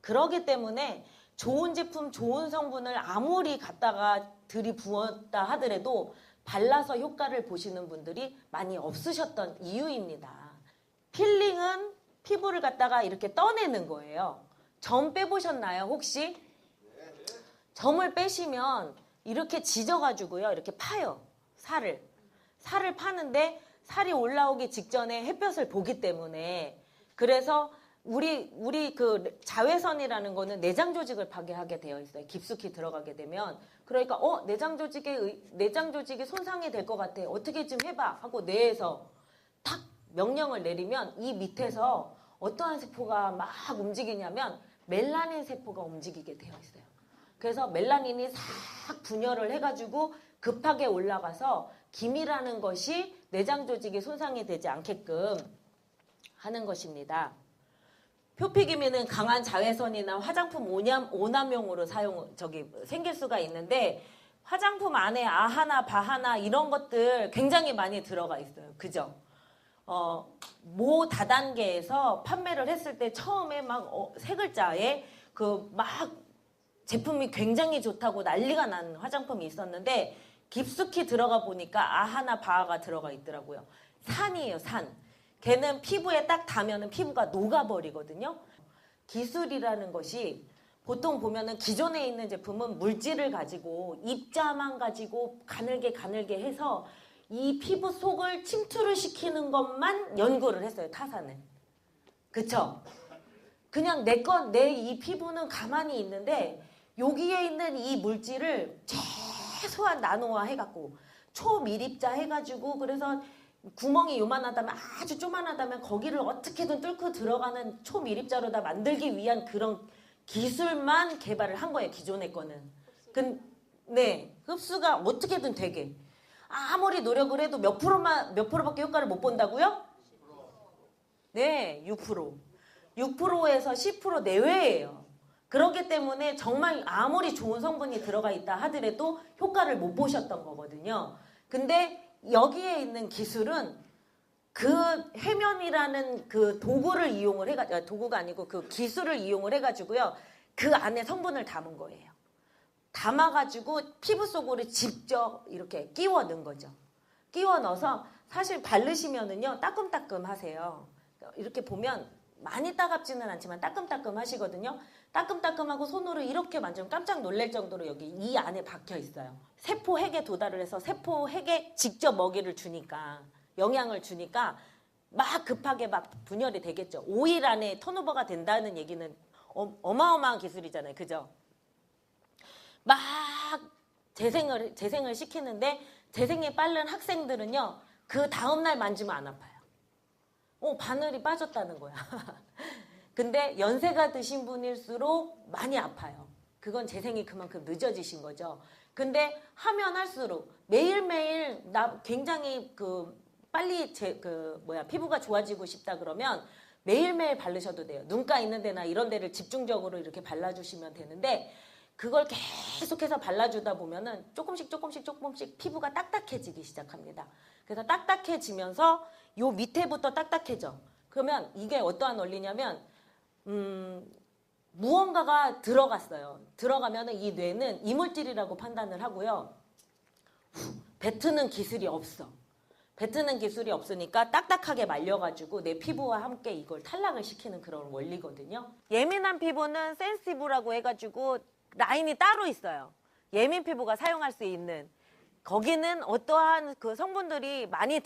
그러기 때문에 좋은 제품, 좋은 성분을 아무리 갖다가 들이부었다 하더라도 발라서 효과를 보시는 분들이 많이 없으셨던 이유입니다. 필링은 피부를 갖다가 이렇게 떠내는 거예요. 점 빼보셨나요, 혹시? 점을 빼시면 이렇게 지져가지고요, 이렇게 파요. 살을 파는데 살이 올라오기 직전에 햇볕을 보기 때문에 그래서 우리 그 자외선이라는 거는 내장 조직을 파괴하게 되어 있어요. 깊숙이 들어가게 되면 그러니까 내장 조직이 손상이 될 것 같아. 어떻게 좀 해봐 하고 뇌에서 탁 명령을 내리면 이 밑에서 어떠한 세포가 막 움직이냐면 멜라닌 세포가 움직이게 되어 있어요. 그래서 멜라닌이 싹 분열을 해가지고 급하게 올라가서 기미라는 것이 내장 조직이 손상이 되지 않게끔 하는 것입니다. 표피기미는 강한 자외선이나 화장품 오남용으로 생길 수가 있는데 화장품 안에 아하나 바하나 이런 것들 굉장히 많이 들어가 있어요. 그죠? 모 다단계에서 판매를 했을 때 처음에 막 세 글자에 막 제품이 굉장히 좋다고 난리가 난 화장품이 있었는데 깊숙이 들어가 보니까 아하나 바하가 들어가 있더라고요. 산이에요, 산. 걔는 피부에 딱 닿으면 피부가 녹아버리거든요. 기술이라는 것이 보통 보면은 기존에 있는 제품은 물질을 가지고 입자만 가지고 가늘게 해서 이 피부 속을 침투를 시키는 것만 연구를 했어요, 타사는. 그쵸? 그냥 내 이 피부는 가만히 있는데 여기에 있는 이 물질을 최소한 나노화 해갖고 초밀입자 해가지고 그래서 구멍이 요만하다면 아주 조만하다면 거기를 어떻게든 뚫고 들어가는 초밀입자로 다 만들기 위한 그런 기술만 개발을 한 거예요. 기존의 거는. 네, 흡수가 어떻게든 되게. 아무리 노력을 해도 몇 프로밖에 효과를 못 본다고요? 네, 6%. 6%에서 10% 내외예요. 그렇기 때문에 정말 아무리 좋은 성분이 들어가 있다 하더라도 효과를 못 보셨던 거거든요. 근데 여기에 있는 기술은 그 해면이라는 그 도구를 이용을 해가지고, 도구가 아니고 그 기술을 이용을 해가지고요. 그 안에 성분을 담은 거예요. 담아가지고 피부 속으로 직접 이렇게 끼워 넣은 거죠. 끼워 넣어서 사실 바르시면은요, 따끔따끔 하세요. 이렇게 보면 많이 따갑지는 않지만 따끔따끔 하시거든요. 따끔따끔하고 손으로 이렇게 만지면 깜짝 놀랄 정도로 여기 이 안에 박혀 있어요. 세포 핵에 도달을 해서 세포 핵에 직접 먹이를 주니까, 영양을 주니까 막 급하게 막 분열이 되겠죠. 5일 안에 턴오버가 된다는 얘기는 어마어마한 기술이잖아요. 그죠? 막 재생을 시키는데 재생이 빠른 학생들은요, 그 다음날 만지면 안 아파요. 바늘이 빠졌다는 거야. 근데 연세가 드신 분일수록 많이 아파요. 그건 재생이 그만큼 늦어지신 거죠. 근데 하면 할수록 매일매일 굉장히 빨리 피부가 좋아지고 싶다 그러면 매일매일 바르셔도 돼요. 눈가 있는 데나 이런 데를 집중적으로 이렇게 발라주시면 되는데 그걸 계속해서 발라주다 보면은 조금씩 피부가 딱딱해지기 시작합니다. 그래서 딱딱해지면서 요 밑에부터 딱딱해져. 그러면 이게 어떠한 원리냐면 무언가가 들어갔어요. 들어가면은 이 뇌는 이물질이라고 판단을 하고요. 뱉는 기술이 없어. 뱉는 기술이 없으니까 딱딱하게 말려가지고 내 피부와 함께 이걸 탈락을 시키는 그런 원리거든요. 예민한 피부는 센시브라고 해가지고 라인이 따로 있어요. 예민 피부가 사용할 수 있는. 거기는 어떠한 그 성분들이 많이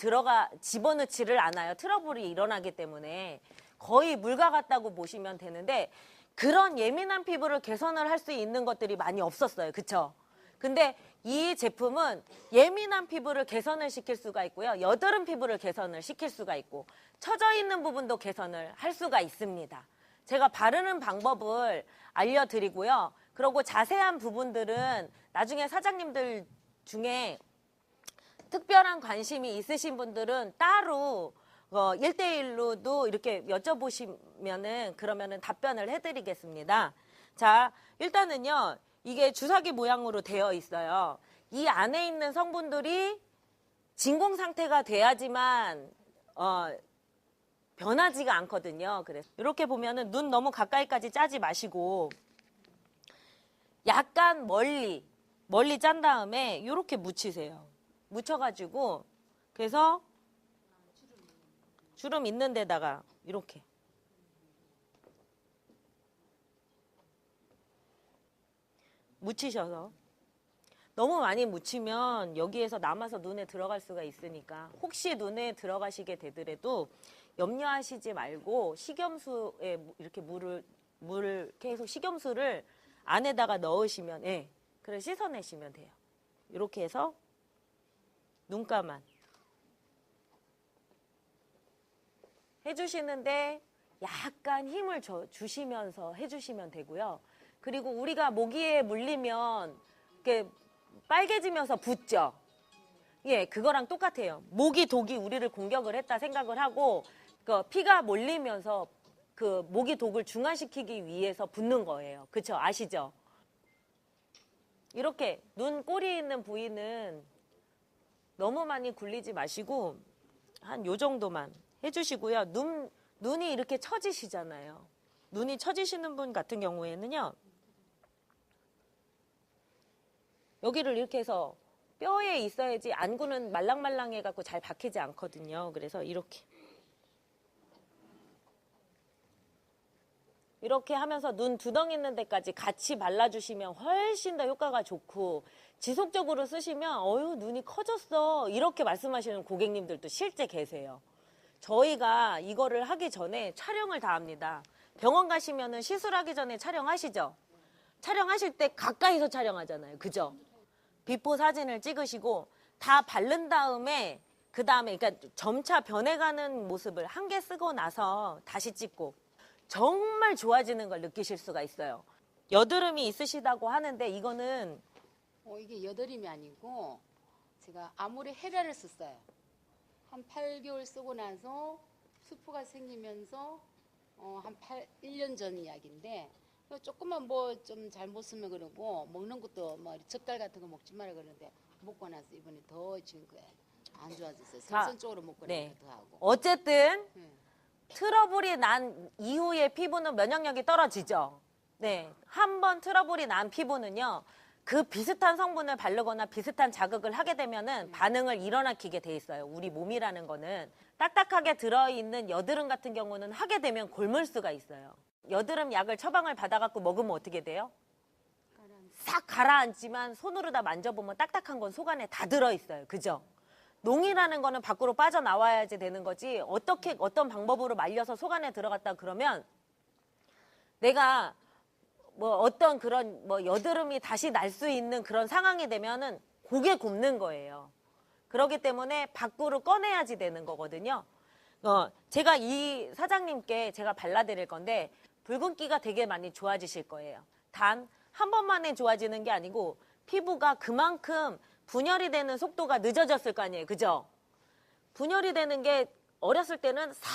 집어넣지를 않아요. 트러블이 일어나기 때문에 거의 물과 같다고 보시면 되는데 그런 예민한 피부를 개선을 할 수 있는 것들이 많이 없었어요. 그쵸? 근데 이 제품은 예민한 피부를 개선을 시킬 수가 있고요. 여드름 피부를 개선을 시킬 수가 있고 처져 있는 부분도 개선을 할 수가 있습니다. 제가 바르는 방법을 알려드리고요. 그리고 자세한 부분들은 나중에 사장님들 중에 특별한 관심이 있으신 분들은 따로 1대1로도 이렇게 여쭤보시면은 그러면은 답변을 해드리겠습니다. 자, 일단은요. 이게 주사기 모양으로 되어 있어요. 이 안에 있는 성분들이 진공 상태가 돼야지만 변하지가 않거든요. 그래서 이렇게 보면은 눈 너무 가까이까지 짜지 마시고 약간 멀리 짠 다음에 이렇게 묻히세요. 묻혀가지고 그래서 주름 있는 데다가 이렇게 묻히셔서 너무 많이 묻히면 여기에서 남아서 눈에 들어갈 수가 있으니까 혹시 눈에 들어가시게 되더라도 염려하시지 말고 식염수에 이렇게 물을 계속 식염수를 안에다가 넣으시면 그래 씻어내시면 돼요. 이렇게 해서 눈가만 해주시는데 약간 힘을 주시면서 해주시면 되고요. 그리고 우리가 모기에 물리면 이렇게 빨개지면서 붓죠. 예, 그거랑 똑같아요. 모기 독이 우리를 공격을 했다 생각을 하고 그 피가 몰리면서 그 모기 독을 중화시키기 위해서 붓는 거예요. 그쵸? 아시죠? 이렇게 눈 꼬리에 있는 부위는 너무 많이 굴리지 마시고 한 요 정도만 해주시고요. 눈이 이렇게 처지시잖아요. 눈이 처지시는 분 같은 경우에는요. 여기를 이렇게 해서 뼈에 있어야지 안구는 말랑말랑해갖고 잘 박히지 않거든요. 그래서 이렇게 하면서 눈 두덩이 있는 데까지 같이 발라주시면 훨씬 더 효과가 좋고 지속적으로 쓰시면 어휴 눈이 커졌어 이렇게 말씀하시는 고객님들도 실제 계세요. 저희가 이거를 하기 전에 촬영을 다 합니다. 병원 가시면은 시술하기 전에 촬영하시죠? 촬영하실 때 가까이서 촬영하잖아요. 그죠? 비포 사진을 찍으시고 다 바른 다음에 그러니까 점차 변해가는 모습을 한 개 쓰고 나서 다시 찍고 정말 좋아지는 걸 느끼실 수가 있어요. 여드름이 있으시다고 하는데 이거는 이게 여드름이 아니고 제가 아모레 헤라를 썼어요. 한 8개월 쓰고 나서 수포가 생기면서 한 1년 전 이야기인데 조금만 뭐 좀 잘못 쓰면 그러고 먹는 것도 뭐 젓갈 같은 거 먹지 마라 그러는데 먹고 나서 이번에 더 지금 안 좋아졌어요. 생선 쪽으로 먹고 나니까 더 하고. 어쨌든 트러블이 난 이후에 피부는 면역력이 떨어지죠. 네, 한번 트러블이 난 피부는요. 그 비슷한 성분을 바르거나 비슷한 자극을 하게 되면은 반응을 일어나게 돼 있어요. 우리 몸이라는 거는 딱딱하게 들어있는 여드름 같은 경우는 하게 되면 곪을 수가 있어요. 여드름 약을 처방을 받아갖고 먹으면 어떻게 돼요? 싹 가라앉지만 손으로 다 만져보면 딱딱한 건 속 안에 다 들어있어요. 그죠? 농이라는 거는 밖으로 빠져나와야지 되는 거지 어떤 방법으로 말려서 속 안에 들어갔다 그러면 내가 뭐 어떤 그런 뭐 여드름이 다시 날 수 있는 그런 상황이 되면은 고개 굽는 거예요. 그렇기 때문에 밖으로 꺼내야지 되는 거거든요. 제가 이 사장님께 제가 발라드릴 건데 붉은기가 되게 많이 좋아지실 거예요. 단 한 번만에 좋아지는 게 아니고 피부가 그만큼 분열이 되는 속도가 늦어졌을 거 아니에요. 그죠? 분열이 되는 게 어렸을 때는 싹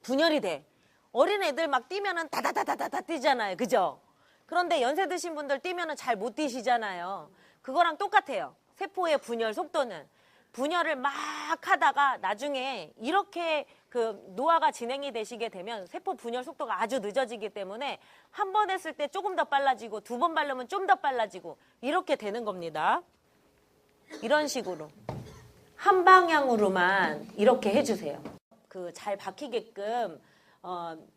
분열이 돼. 어린 애들 막 뛰면은 다다다다다 뛰잖아요. 그죠? 그런데 연세 드신 분들 뛰면은 잘 못 뛰시잖아요. 그거랑 똑같아요. 세포의 분열 속도는. 분열을 막 하다가 나중에 이렇게 그 노화가 진행이 되시게 되면 세포 분열 속도가 아주 늦어지기 때문에 한 번 했을 때 조금 더 빨라지고 두 번 바르면 좀 더 빨라지고 이렇게 되는 겁니다. 이런 식으로 한 방향으로만 이렇게 해주세요. 그 잘 박히게끔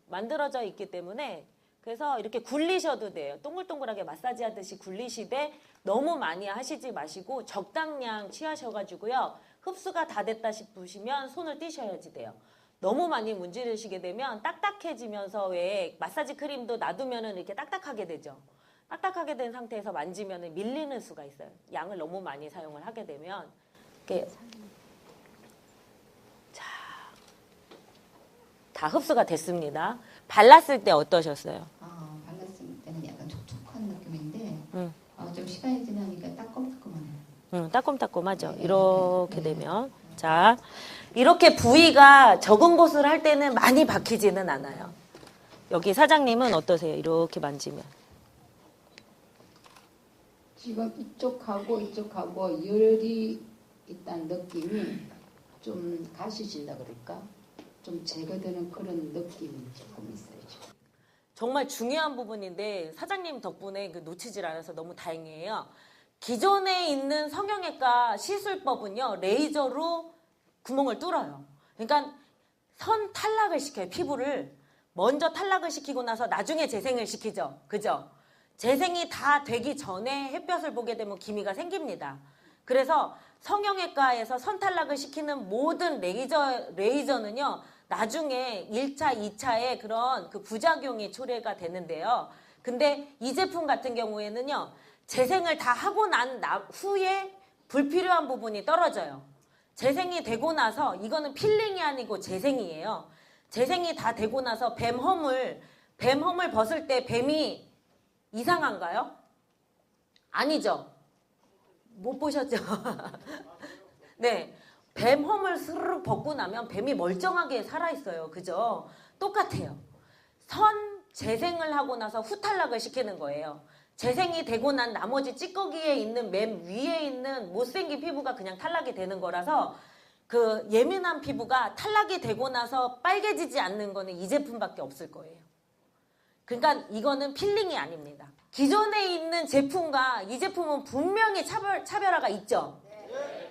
만들어져 있기 때문에 그래서 이렇게 굴리셔도 돼요. 동글동글하게 마사지 하듯이 굴리시되 너무 많이 하시지 마시고 적당량 취하셔가지고요. 흡수가 다 됐다 싶으시면 손을 떼셔야지 돼요. 너무 많이 문지르시게 되면 딱딱해지면서 왜 마사지 크림도 놔두면은 이렇게 딱딱하게 되죠. 딱딱하게 된 상태에서 만지면은 밀리는 수가 있어요. 양을 너무 많이 사용을 하게 되면 이렇게 다 흡수가 됐습니다. 발랐을 때 어떠셨어요? 발랐을 때는 약간 촉촉한 느낌인데 좀 시간이 지나니까 따끔따끔하네요. 따끔따끔하죠. 네, 이렇게 네. 되면 자 이렇게 부위가 적은 곳을 할 때는 많이 박히지는 않아요. 여기 사장님은 어떠세요? 이렇게 만지면. 지금 이쪽하고 열이 있다는 느낌이 좀 가시진다 그럴까? 좀 제거되는 그런 느낌이 조금 있어요. 지금. 정말 중요한 부분인데 사장님 덕분에 그 놓치질 않아서 너무 다행이에요. 기존에 있는 성형외과 시술법은요, 레이저로 구멍을 뚫어요. 그러니까 선 탈락을 시켜요, 피부를. 먼저 탈락을 시키고 나서 나중에 재생을 시키죠. 그죠? 재생이 다 되기 전에 햇볕을 보게 되면 기미가 생깁니다. 그래서 성형외과에서 선 탈락을 시키는 모든 레이저는요, 나중에 1차, 2차에 그런 그 부작용이 초래가 되는데요. 근데 이 제품 같은 경우에는요, 재생을 다 하고 난 후에 불필요한 부분이 떨어져요. 재생이 되고 나서, 이거는 필링이 아니고 재생이에요. 재생이 다 되고 나서 뱀 험을 벗을 때 뱀이 이상한가요? 아니죠. 못 보셨죠? 네. 뱀 험을 스르륵 벗고 나면 뱀이 멀쩡하게 살아있어요. 그죠? 똑같아요. 선 재생을 하고 나서 후탈락을 시키는 거예요. 재생이 되고 난 나머지 찌꺼기에 있는 맨 위에 있는 못생긴 피부가 그냥 탈락이 되는 거라서 그 예민한 피부가 탈락이 되고 나서 빨개지지 않는 거는 이 제품밖에 없을 거예요. 그러니까 이거는 필링이 아닙니다. 기존에 있는 제품과 이 제품은 분명히 차별화가 있죠?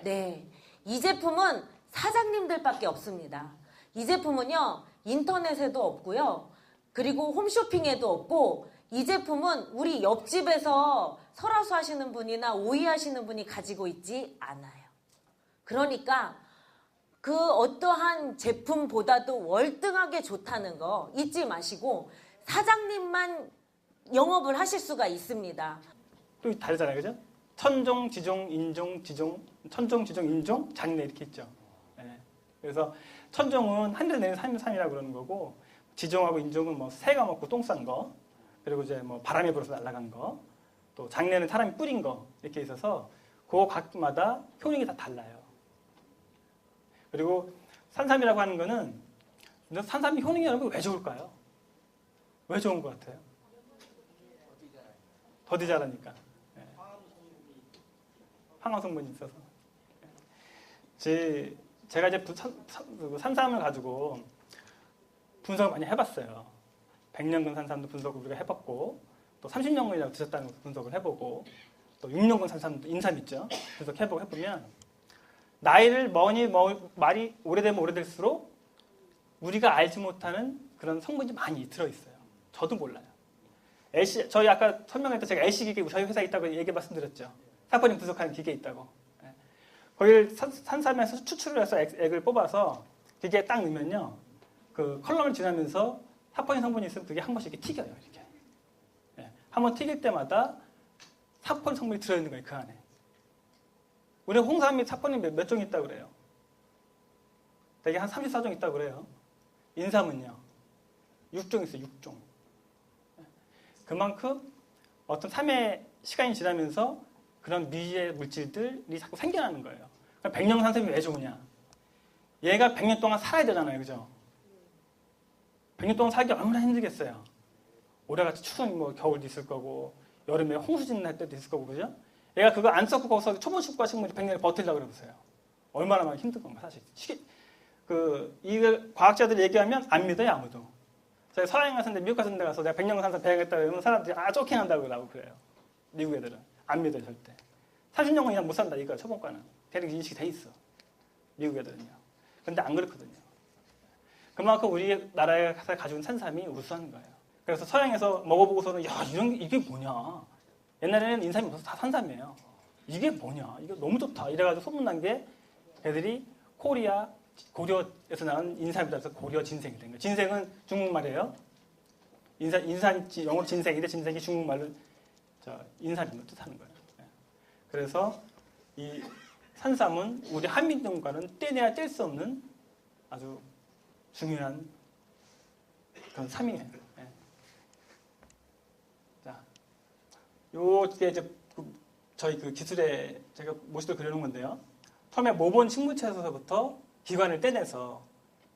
네. 이 제품은 사장님들밖에 없습니다. 이 제품은요, 인터넷에도 없고요. 그리고 홈쇼핑에도 없고, 이 제품은 우리 옆집에서 설화수 하시는 분이나 오이 하시는 분이 가지고 있지 않아요. 그러니까 그 어떠한 제품보다도 월등하게 좋다는 거 잊지 마시고 사장님만 영업을 하실 수가 있습니다. 또 다르잖아요, 그죠? 천종, 지종, 인종, 지종, 천종, 지종, 인종, 장례 이렇게 있죠. 예. 그래서 천종은 한 대 내는 산이라고 그러는 거고, 지종하고 인종은 뭐 새가 먹고 똥 싼 거, 그리고 이제 뭐 바람이 불어서 날아간 거, 또 장례는 사람이 뿌린 거 이렇게 있어서 그 각마다 효능이 다 달라요. 그리고 산삼이라고 하는 거는 산삼이 효능이 여러분 왜 좋을까요? 왜 좋은 것 같아요? 더디 자라니까. 예. 황화 성분이 있어서. 제가 이제 산삼을 가지고 분석을 많이 해봤어요. 100년근 산삼도 분석을 우리가 해봤고, 또 30년근이라고 드셨다는 것도 분석을 해보고, 또 6년근 산삼도 인삼 있죠. 분석해보고 해보면 나이를 말이 오래되면 오래될수록 우리가 알지 못하는 그런 성분이 많이 들어있어요. 저도 몰라요. 저희 아까 설명할 때 제가 LC 기계 저희 회사에 있다고 얘기 말씀드렸죠. 사포닌 분석하는 기계 있다고. 거기를 산삼에서 추출을 해서 액을 뽑아서 기계에 딱 넣으면요, 그 컬럼을 지나면서 사포닌 성분이 있으면 그게 한 번씩 이렇게 튀겨요. 이렇게. 한 번 튀길 때마다 사포닌 성분이 들어있는 거예요, 그 안에. 우리 홍삼이 사포닌 몇 종 있다고 그래요? 되게 한 34종 있다고 그래요. 인삼은요, 6종 있어요, 6종. 그만큼 어떤 삶의 시간이 지나면서 그런 미지의 물질들이 자꾸 생겨나는 거예요. 그러니까 백년 산삼이 왜 좋으냐? 얘가 100년 동안 살아야 되잖아요, 그죠? 100년 동안 살기 얼마나 힘들겠어요. 올해같이 추운 뭐 겨울도 있을 거고, 여름에 홍수짓는 날 때도 있을 거고, 그죠? 얘가 그거 안 썼고 거기서 초본식과 식물이 100년을 버틸려고 그러보세요. 얼마나 힘든 건가, 사실. 이 과학자들이 얘기하면 안 믿어요, 아무도. 저희 서양 갔는데 미국 갔는데 가서 내가 100년 산삼 배우겠다 그러면 사람들이 쪼킹한다고 그러고 그래요. 미국 애들은. 안 믿어요, 절대. 30년 이상 못 산다, 이거야, 초본과는. 대략 인식이 돼 있어. 미국 애들은요. 근데 안 그렇거든요. 그만큼 우리나라에 가지고 있는 산삼이 우수한 거예요. 그래서 서양에서 먹어보고서는, 야, 이게 뭐냐. 옛날에는 인삼이 없어서 다 산삼이에요. 이게 뭐냐. 이게 너무 좋다. 이래가지고 소문난 게 애들이 고려에서 나온 인삼이다 해서 고려 진생이 된 거예요. 진생은 중국말이에요. 인삼이 영어로 진생인데 진생이 중국말로 인삼을 뜻하는 거예요. 그래서 이 산삼은 우리 한민족과는 떼내야 뗄 수 없는 아주 중요한 그런 삼이에요. 자, 요게 이제 저희 그 기술에 제가 모시도 그려놓은 건데요. 처음에 모본 식물체에서부터 기관을 떼내서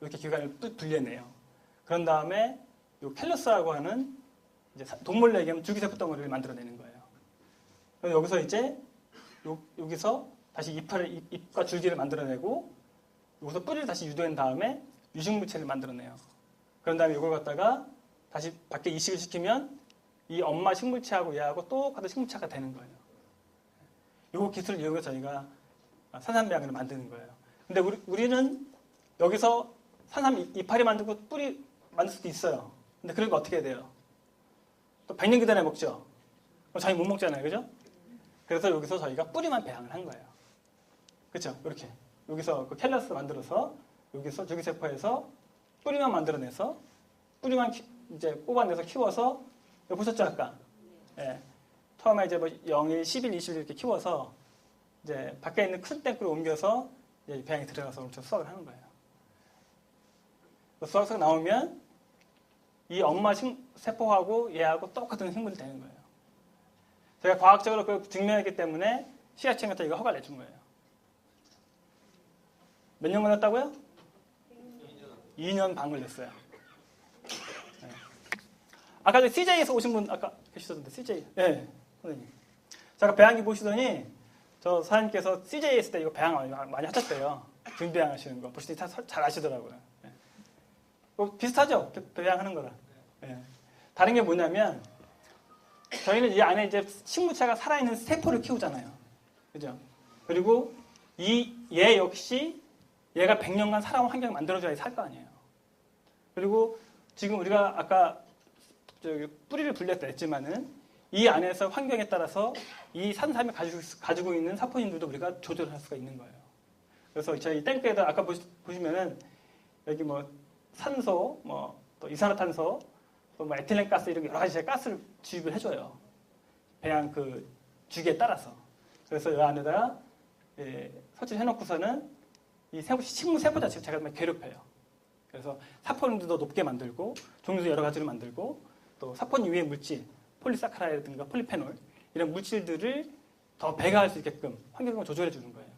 이렇게 기관을 또 분리해내요. 그런 다음에 요 캘러스라고 하는 이제 동물로 얘기하면 줄기세포 덩어리를 만들어내는 거예요. 그래서 여기서 이제 여기서 다시 잎과 줄기를 만들어내고 여기서 뿌리를 다시 유도한 다음에 유식물체를 만들어내요. 그런 다음에 이걸 갖다가 다시 밖에 이식을 시키면 이 엄마 식물체하고 얘하고 똑같은 식물체가 되는 거예요. 이 기술을 이용해서 저희가 산삼배양을 만드는 거예요. 근데 우리는 여기서 산삼 이파리 만들고 뿌리 만들 수도 있어요. 근데 그런 거 어떻게 해야 돼요? 또 100년 기다려 먹죠? 그럼 저희 못 먹잖아요. 그죠? 그래서 여기서 저희가 뿌리만 배양을 한 거예요. 그렇죠? 이렇게. 여기서 그 캘러스 만들어서 여기서 줄기세포에서 뿌리만 만들어내서 뿌리만 이제 뽑아내서 키워서 여기 보셨죠 아까? 예. 처음에 이제 뭐 0일, 10일, 20일 이렇게 키워서 이제 밖에 있는 큰 탱크로 옮겨서 이제 배양에 들어가서 엄청 수확을 하는 거예요. 수확해서 나오면 이 엄마 세포하고 얘하고 똑같은 식물이 되는 거예요. 제가 과학적으로 그걸 증명했기 때문에 씨앗청에서 이거 허가를 내준 거예요. 몇 년 걸렸다고요? 2년 반 걸렸어요. 네. 아까 저 CJ에서 오신 분 아까 계시던데 CJ. 네, 선생님. 제가 배양기 보시더니 저 사장님께서 CJ에 있을 때 이거 배양 많이 하셨대요. 등배양 하시는 거 보시더니 잘 아시더라고요. 네. 비슷하죠? 배양하는 거랑. 네. 다른 게 뭐냐면 저희는 이 안에 이제 식물체가 살아있는 세포를 키우잖아요. 그죠? 그리고 얘 역시 얘가 100년간 살아온 환경을 만들어줘야 살 거 아니에요. 그리고 지금 우리가 아까 뿌리를 분리했다 했지만은 이 안에서 환경에 따라서 이 산삼이 가지고 있는 사포닌들도 우리가 조절할 수가 있는 거예요. 그래서 저희 탱크에다 아까 보시면은 여기 뭐 산소, 뭐 또 이산화탄소, 또 뭐 에틸렌 가스 이런 여러 가지 가스를 주입을 해줘요. 배양 그 주기에 따라서. 그래서 이 안에다가 설치를 해놓고서는 이 식물 세포 자체가 제가 정말 괴롭혀요. 그래서 사포닌도 높게 만들고 종류도 여러 가지를 만들고 또 사포닌 위의 물질, 폴리사카라이드든가 폴리페놀 이런 물질들을 더 배가할 수 있게끔 환경을 조절해 주는 거예요.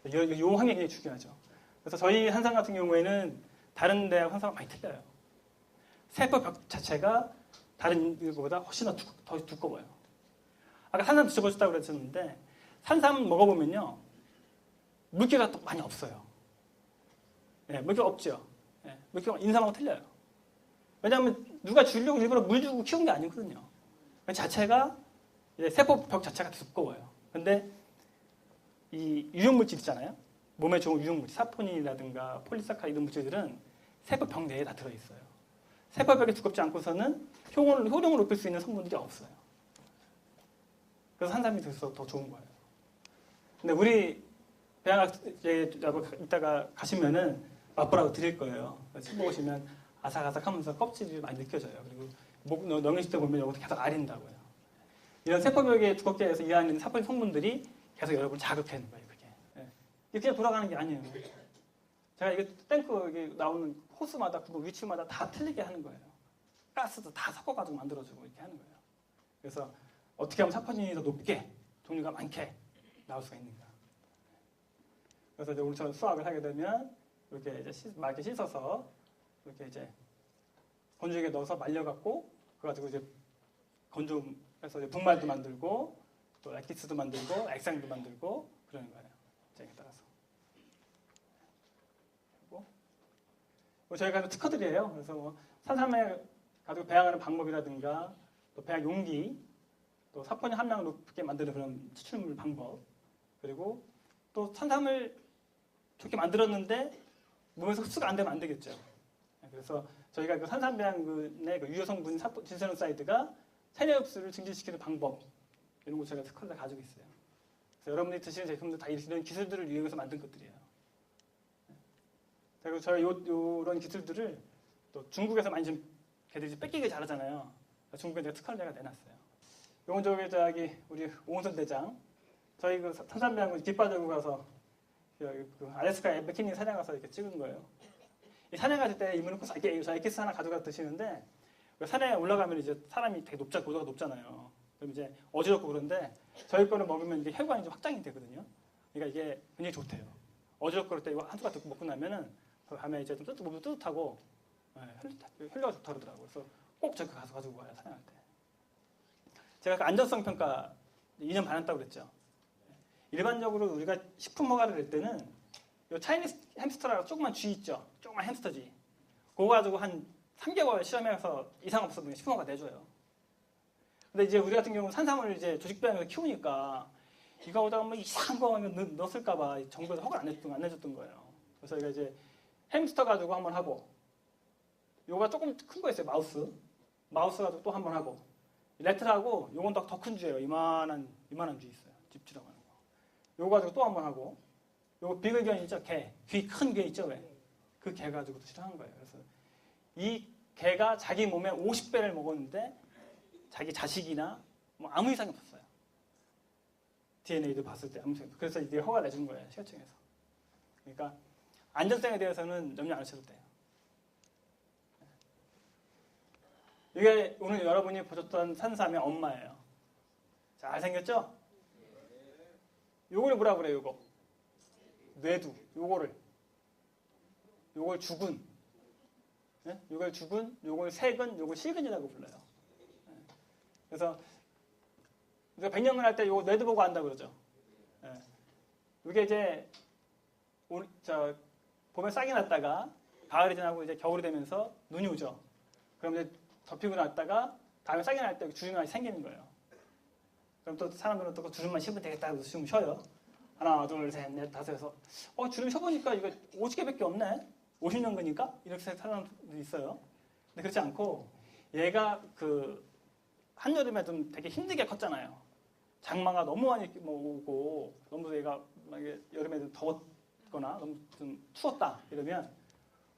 이 환경이 굉장히 중요하죠. 그래서 저희 산삼 같은 경우에는 다른 데하고 산삼은 많이 틀려요. 세포 벽 자체가 다른 것보다 훨씬 더 두꺼워요. 아까 산삼 드셔보셨다고 그랬었는데 산삼 먹어보면요. 물기가 또 많이 없어요. 네, 물기가 없죠. 네, 물기가 인삼하고 틀려요. 왜냐하면 누가 주려고 일부러 물 주고 키운 게 아니거든요. 그 자체가 이제 세포 벽 자체가 두꺼워요. 근데 이 유용물질 있잖아요. 몸에 좋은 유용물질, 사포닌이라든가 폴리사카라이드 이런 물질들은 세포 벽 내에 다 들어있어요. 세포 벽이 두껍지 않고서는 효능을 높일 수 있는 성분들이 없어요. 그래서 산삼이 더 좋은 거예요. 근데 우리 배양학에 이따가 가시면은 맛보라고 드릴 거예요. 씹어보시면 아삭아삭하면서 껍질이 많이 느껴져요. 그리고 목 넘기실 때 보면 여기서 계속 아린다고요. 이런 세포벽에 두껍게 해서 이 안에 있는 사포닌 성분들이 계속 여러분을 자극하는 거예요. 그게. 이게 그냥 돌아가는 게 아니에요. 제가 이게 탱크 여기 나오는 호스마다 그 위치마다 다 틀리게 하는 거예요. 가스도 다 섞어가지고 만들어주고 이렇게 하는 거예요. 그래서 어떻게 하면 사포닌이 더 높게 종류가 많게 나올 수가 있는가. 그래서 이제 오늘처럼 수확을 하게 되면 이렇게 이제 맑게 씻어서 이렇게 이제 건조기에 넣어서 말려갖고 그거 가지고 이제 건조해서 이제 분말도 만들고 또 액기스도 만들고 액상도 만들고 그러는 거예요. 쟁에 따라서. 그리고 저희가 특허들이에요. 그래서 뭐 산삼에 가지고 배양하는 방법이라든가 또 배양 용기 또 사포닌 함량을 높게 만드는 그런 추출물 방법 그리고 또 산삼을 좋게 만들었는데 몸에서 흡수가 안 되면 안 되겠죠. 그래서 저희가 그 산삼배양근의 그 유효 성분 진세노사이드가 세뇌 흡수를 증진시키는 방법 이런 거 저희가 특허를 가지고 있어요. 그래서 여러분들이 드시는 제품들 다 이런 기술들을 이용해서 만든 것들이에요. 그리고 저희 이런 기술들을 또 중국에서 많이 좀 걔들이 뺏기게 잘하잖아요. 중국에 제가 특허를 제가 내놨어요. 요건 저기 우리 오은선 대장 저희 그 산삼배양근 깃바들고 가서 그 알래스카 맥키니 사냥 가서 이렇게 찍은 거예요. 이 사냥 갔을 때 이문코스 액기스 하나 가져가 드시는데 산에 올라가면 이제 사람이 되게 고도가 높잖아요. 그럼 이제 어지럽고 그런데 저희 거를 먹으면 이게 혈관이 좀 확장이 되거든요. 그러니까 이게 굉장히 좋대요. 어지럽고 그럴 때 이거 한 숟가락 먹고 나면은 밤에 이제 좀 몸도 뜨뜻하고 혈류가 좋다 그러더라고요. 그래서 꼭 저기 가서 가지고 와요, 사냥할 때. 제가 그 안전성 평가 2년 반 했다고 그랬죠. 일반적으로 우리가 식품 허가를 낼 때는 요 차이니스 햄스터라고 조그만 쥐 있죠. 조그만 햄스터 쥐. 그거 가지고 한 3개월 실험해서 이상 없어도 식품 허가 내줘요. 근데 이제 우리 같은 경우 산삼을 이제 조직배양에서 키우니까 이거 오다가 뭐 이상한 거 넣었을까봐 정부에서 허가를 안 내줬던 거예요. 그래서 저희가 이제 햄스터 가지고 한번 하고, 요가 조금 큰 거 있어요. 마우스 가지고 또 한번 하고, 레트하고 요건 더 큰 쥐예요. 이만한 쥐 있어요. 집쥐라고 하는 거. 요거 가지고 또 한번 하고, 요거 비글견 있죠? 개. 귀 큰 개 있죠? 왜? 그 개 가지고도 실험한 거예요. 그래서 이 개가 자기 몸에 50배를 먹었는데 자기 자식이나 뭐 아무 이상이 없었어요. DNA도 봤을 때 아무 이상이 없어요. 그래서 이제 허가 내준 거예요. 식약청에서. 그러니까 안전성에 대해서는 염려 안 하셔도 돼요. 이게 오늘 여러분이 보셨던 산삼의 엄마예요. 잘생겼죠? 요걸 뭐라 그래요, 요거? 뇌두. 요걸 죽은. 네? 요걸 죽은, 요걸 색은, 요걸 실근이라고 불러요. 네. 그래서 우리가 백년근 할 때 요거 뇌두 보고 한다 그러죠. 네. 이게 이제 봄에 싹이 났다가 가을이 지나고 이제 겨울이 되면서 눈이 오죠. 그럼 이제 덮이고 났다가 다음에 싹이 날 때 주름이 생기는 거예요. 그럼 또 사람들은 또 주름만 씹으면 되겠다 해서 주름 쉬어요. 하나, 둘, 셋, 넷, 다섯 해서 주름 쉬어보니까 이거 50개밖에 없네? 50년근이니까? 이렇게 사람들이 있어요. 근데 그렇지 않고 얘가 그 한여름에 좀 되게 힘들게 컸잖아요. 장마가 너무 많이 오고 너무 얘가 만약에 여름에 좀 더웠거나 너무 좀 추웠다 이러면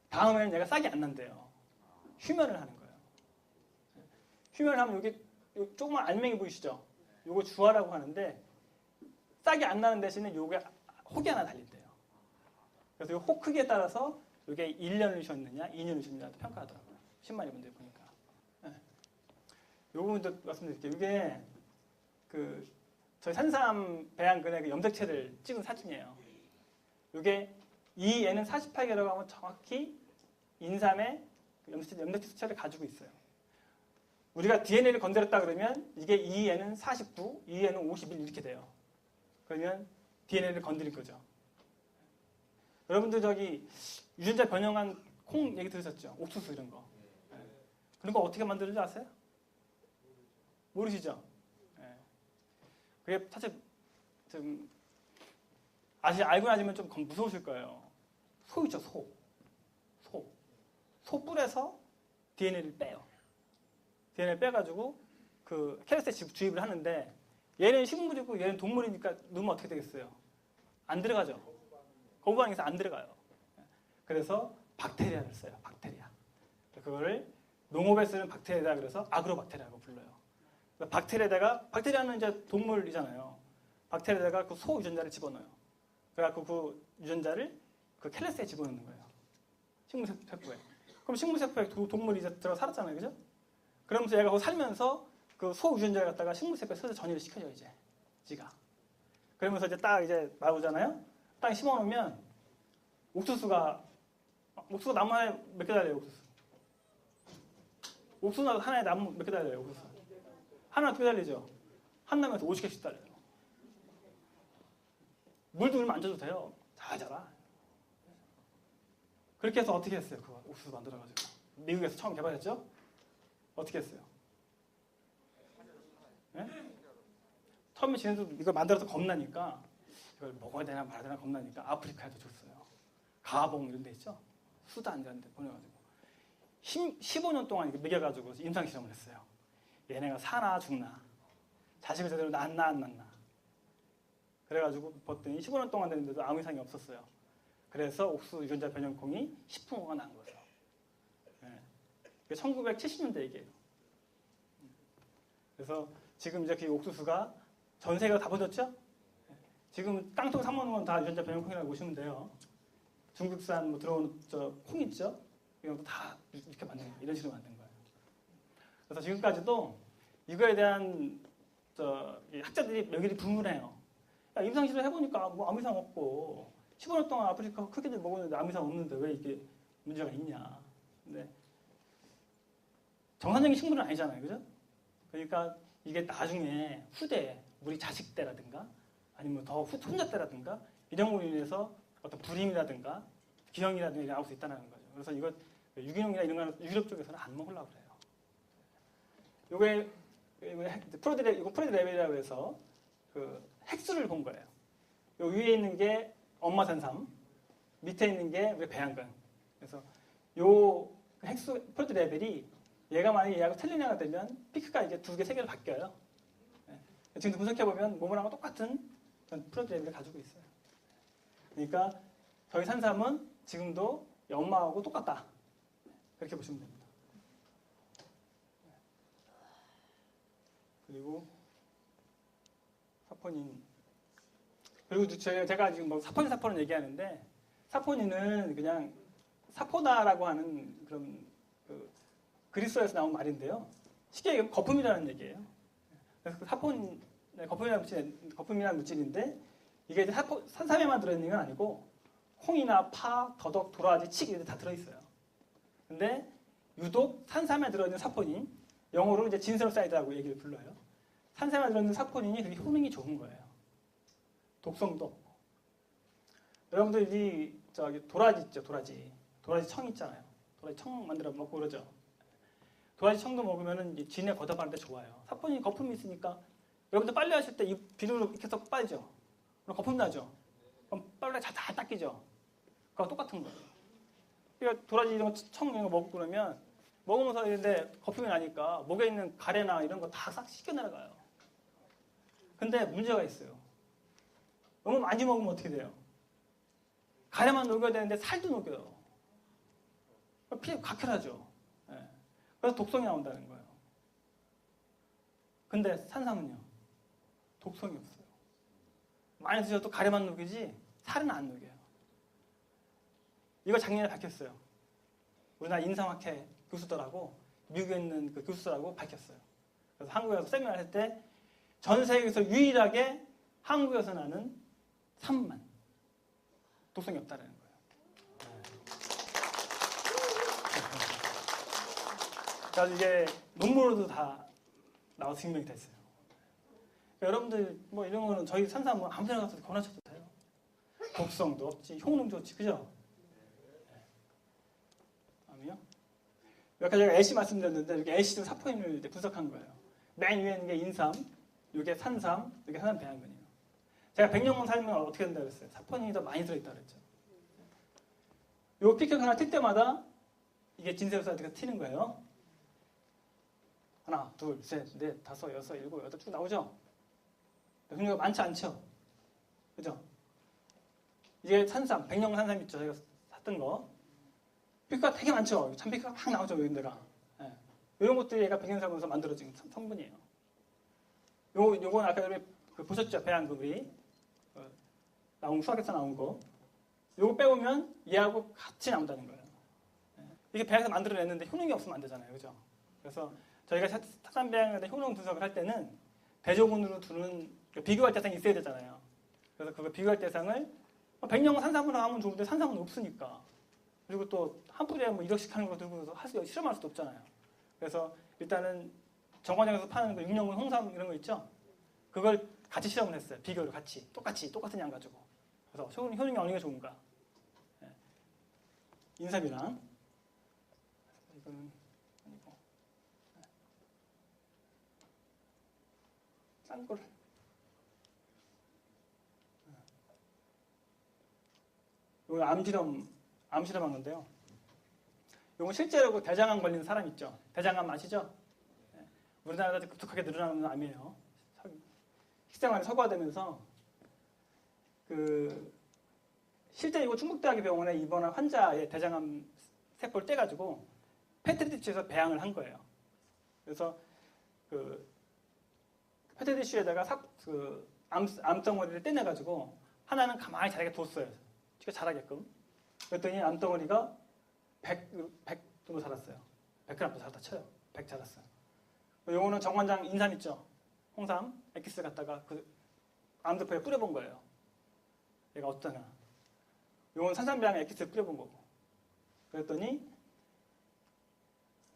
다음에는 얘가 싹이 안 난대요. 휴면을 하는 거예요. 휴면을 하면 여기 조그만 알맹이 보이시죠? 요거 주화라고 하는데 싹이 안 나는 대신에 요게 혹이 하나 달린대요. 그래서 요 혹 크기에 따라서 요게 1년을 쉬었느냐 2년을 쉬었느냐 평가하더라고요. 신만이 분들 보니까. 네. 요 부분도 말씀드릴게요. 이게 그 저희 산삼 배양근의 그 염색체를 찍은 사진이에요. 요게 이 애는 48개라고 하면 정확히 인삼의 염색체 수치를 가지고 있어요. 우리가 DNA를 건드렸다 그러면 이게 이 애는 49, 이 애는 51 이렇게 돼요. 그러면 DNA를 건드린 거죠. 여러분들 저기 유전자 변형한 콩 얘기 들으셨죠? 옥수수 이런 거. 네. 그런 거 어떻게 만드는지 아세요? 모르시죠? 네. 그게 사실 좀 알고 나시면 좀 무서우실 거예요. 소 있죠, 소. 소 뿔에서 DNA를 빼요. DNA를 빼가지고 그 캐럿에 주입을 하는데 얘는 식물이고 얘는 동물이니까 넣으면 어떻게 되겠어요? 안 들어가죠. 거부반응에서 안 들어가요. 그래서 박테리아를 써요. 박테리아. 그거를 농업에 쓰는 박테리아다 그래서 아그로박테리아라고 불러요. 박테리아는 이제 동물이잖아요. 박테리아가 그 소 유전자를 집어넣어요. 그래갖고 그 유전자를 그 캘레스에 집어넣는 거예요. 식물세포에. 그럼 식물세포에 동물이 이제 들어 살았잖아요, 그죠? 그러면서 얘가 거기 살면서 그 소 유전자를 갖다가 식물세포에 서서 전이를 시켜요, 이제. 지가. 그러면서 이제 딱 이제 나오잖아요? 딱 심어놓으면 옥수수가 나무 하나에 몇 개 달려요, 옥수수. 옥수수 하나에 나무 몇 개 달려요, 옥수수. 하나 두 개 달리죠? 한 나무에서 50개씩 달려요. 물도 얼마 안 줘도 돼요. 잘 자라. 그렇게 해서 어떻게 했어요? 그 옥수수 만들어가지고. 미국에서 처음 개발했죠? 어떻게 했어요? 네? 처음에 지네도 이걸 만들어서 겁나니까 이걸 먹어야 되나 말아야 되나 겁나니까 아프리카에도 줬어요. 가봉 이런 데 있죠? 수단 이런 데 보내가지고 15년 동안 이렇게 먹여가지고 임상실험을 했어요. 얘네가 사나 죽나 자식을 제대로 낳나 안 낳나 그래가지고 봤더니 15년 동안 됐는데도 아무 이상이 없었어요. 그래서 옥수수 유전자 변형콩이 식품허가 난 거죠. 네. 1970년대 얘기예요. 그래서 지금 이제 그 옥수수가 전 세계가 다 퍼졌죠? 지금 땅속 사 먹는 건 다 유전자 변형콩이라고 보시면 돼요. 중국산 뭐 들어오는 저 콩 있죠? 이런 것도 다 이렇게 만든 거예요. 이런 식으로 만든 거예요. 그래서 지금까지도 이거에 대한 학자들이 몇 분분해요. 야, 임상실험 해보니까 뭐 아무 이상 없고 15년 동안 아프리카 크게들 먹었는데 아무 이상 없는데 왜 이게 문제가 있냐. 근데 정상적인 식물은 아니잖아요. 그죠? 그러니까 이게 나중에 후대, 우리 자식 때라든가 아니면 더 손자 때라든가 이런 걸로 인해서 어떤 불임이라든가 기형이라든가 이런 나올 수 있다는 거죠. 그래서 이거 유기농이나 이런 거는 유럽 쪽에서는 안 먹으려고 그래요. 이거 프로드 레벨이라고 해서 그 핵수를 본 거예요. 요 위에 있는 게 엄마 산삼, 밑에 있는 게 우리 배양근. 그래서 요 핵수 프로드 레벨이 얘가 만약에 얘하고 틀린 애가 되면 피크가 이게 2개, 3개로 바뀌어요. 네. 지금 분석해보면 모모랑과 똑같은 프로드 레벨을 가지고 있어요. 그러니까 저희 산삼은 지금도 엄마하고 똑같다. 그렇게 보시면 됩니다. 그리고 사포닌. 그리고 제가 지금 뭐 사포닌 얘기하는데 사포닌은 그냥 사포다라고 하는 그런 그 그리스어에서 나온 말인데요. 쉽게 얘기하면 거품이라는 얘기예요. 그래서 그 사포닌, 거품이라는 물질인데 이게 이제 산삼에만 들어있는 건 아니고 콩이나 파, 더덕, 도라지, 칡 이런 데 다 들어있어요. 근데 유독 산삼에 들어있는 사포닌, 영어로 이제 진세로사이드라고 얘기를 불러요. 산삼에 들어있는 사포닌이 되게 효능이 좋은 거예요. 독성도 없고. 여러분들 저기 도라지 있죠, 도라지 청 있잖아요. 도라지 청 만들어 먹고 그러죠. 도라지 청도 먹으면은 진에 걷어바는데 좋아요. 사포닌 거품이 있으니까 여러분들 빨래 하실 때 이 비누로 이렇게 해서 빠지죠. 그럼 거품 나죠. 그럼 빨래 다 닦이죠. 그거 똑같은 거예요. 그러니까 도라지 이런 거 청 이런 거 먹고 그러면 먹으면서 이런데 거품이 나니까 목에 있는 가래나 이런 거 다 싹 씻겨 내려가요. 근데 문제가 있어요. 너무 많이 먹으면 어떻게 돼요? 가래만 녹여야 되는데 살도 녹여요. 피 각혈하죠. 네. 그래서 독성이 나온다는 거예요. 근데 산삼은요? 독성이 없어요. 많이 드셔도 가래만 녹이지 살은 안 녹여요. 이거 작년에 밝혔어요. 우리나라 인삼학회 교수들하고 미국에 있는 그 교수들하고 밝혔어요. 그래서 한국에서 세미나를 할 때 전 세계에서 유일하게 한국에서 나는 삼만 독성이 없다는 거예요. 그래서 이게 논문으로도 다 나와서 증명이 됐어요. 그러니까 여러분들 뭐 이런 거는 저희 산삼 뭐 아무 데나 가서 권하셔도 돼요. 독성도 없지, 효능 좋지, 그죠? 다음이요. 아까 제가 애쉬 말씀드렸는데 이렇게 애쉬도 사포닌을 이제 분석한 거예요. 맨 위에 있는 게 인삼, 이게 산삼, 이게 산삼 배양근이에요. 제가 100년만 살면 어떻게 된다고 했어요? 사포닌이 더 많이 들어있다고 그랬죠. 요 피켓 하나 튈 때마다 이게 진세로사이드가 튀는 거예요. 하나, 둘, 셋, 넷, 다섯, 여섯, 일곱, 여덟 쭉 나오죠? 종류가 많지 않죠? 그죠? 이게 산삼, 100년 산삼 있죠? 저희가 샀던 거. 피크가 되게 많죠? 참피크가 막 나오죠, 이런 데가. 예. 이런 것들이 얘가 100년 살면서 만들어진 성분이에요. 요건 아까 보셨죠? 배양금이. 나온 수학에서 나온 거. 요거 빼오면 얘하고 같이 나온다는 거예요. 예. 이게 배양에서 만들어냈는데 효능이 없으면 안 되잖아요. 그죠? 그래서 저희가 산삼 배양에 대한 효능 분석을 할 때는 대조군으로 두는 비교할 대상이 있어야 되잖아요. 그래서 그거 비교할 대상을 100년 산삼으로 하면 좋은데 산삼은 없으니까. 그리고 또 한 뿌리에 뭐 1억씩 하는 거 들고서 실험할 수도 없잖아요. 그래서 일단은 정관장에서 파는 그 6년근 홍삼 이런 거 있죠? 그걸 같이 실험을 했어요. 비교를 같이. 똑같은 양 가지고. 그래서 효능이 어느 게 좋은가. 네. 인삼이랑. 이거는 아니고. 네. 싼 거를. 이거 암실험한 건데요. 이건 실제로 그 대장암 걸리는 사람 있죠. 대장암 아시죠? 네. 우리나라에서 급속하게 늘어나는 암이에요. 식생활이 서구화되면서 실제 이거 충북대학교 병원에 입원한 환자의 대장암 세포를 떼가지고 페트리티슈에서 배양을 한 거예요. 그래서 페트리티슈에다가 암덩어리를 떼내가지고 하나는 가만히 자라게 뒀어요. 진짜 자라게끔. 그랬더니 암덩어리가 100 정도 자랐어요. 100g 자랐다 쳐요. 100 자랐어요. 요거는 정관장 인삼 있죠? 홍삼 액기스 갖다가 그 암세포에 뿌려본 거예요. 얘가 어떠냐. 요건 산삼배양에 액기스를 뿌려본 거고. 그랬더니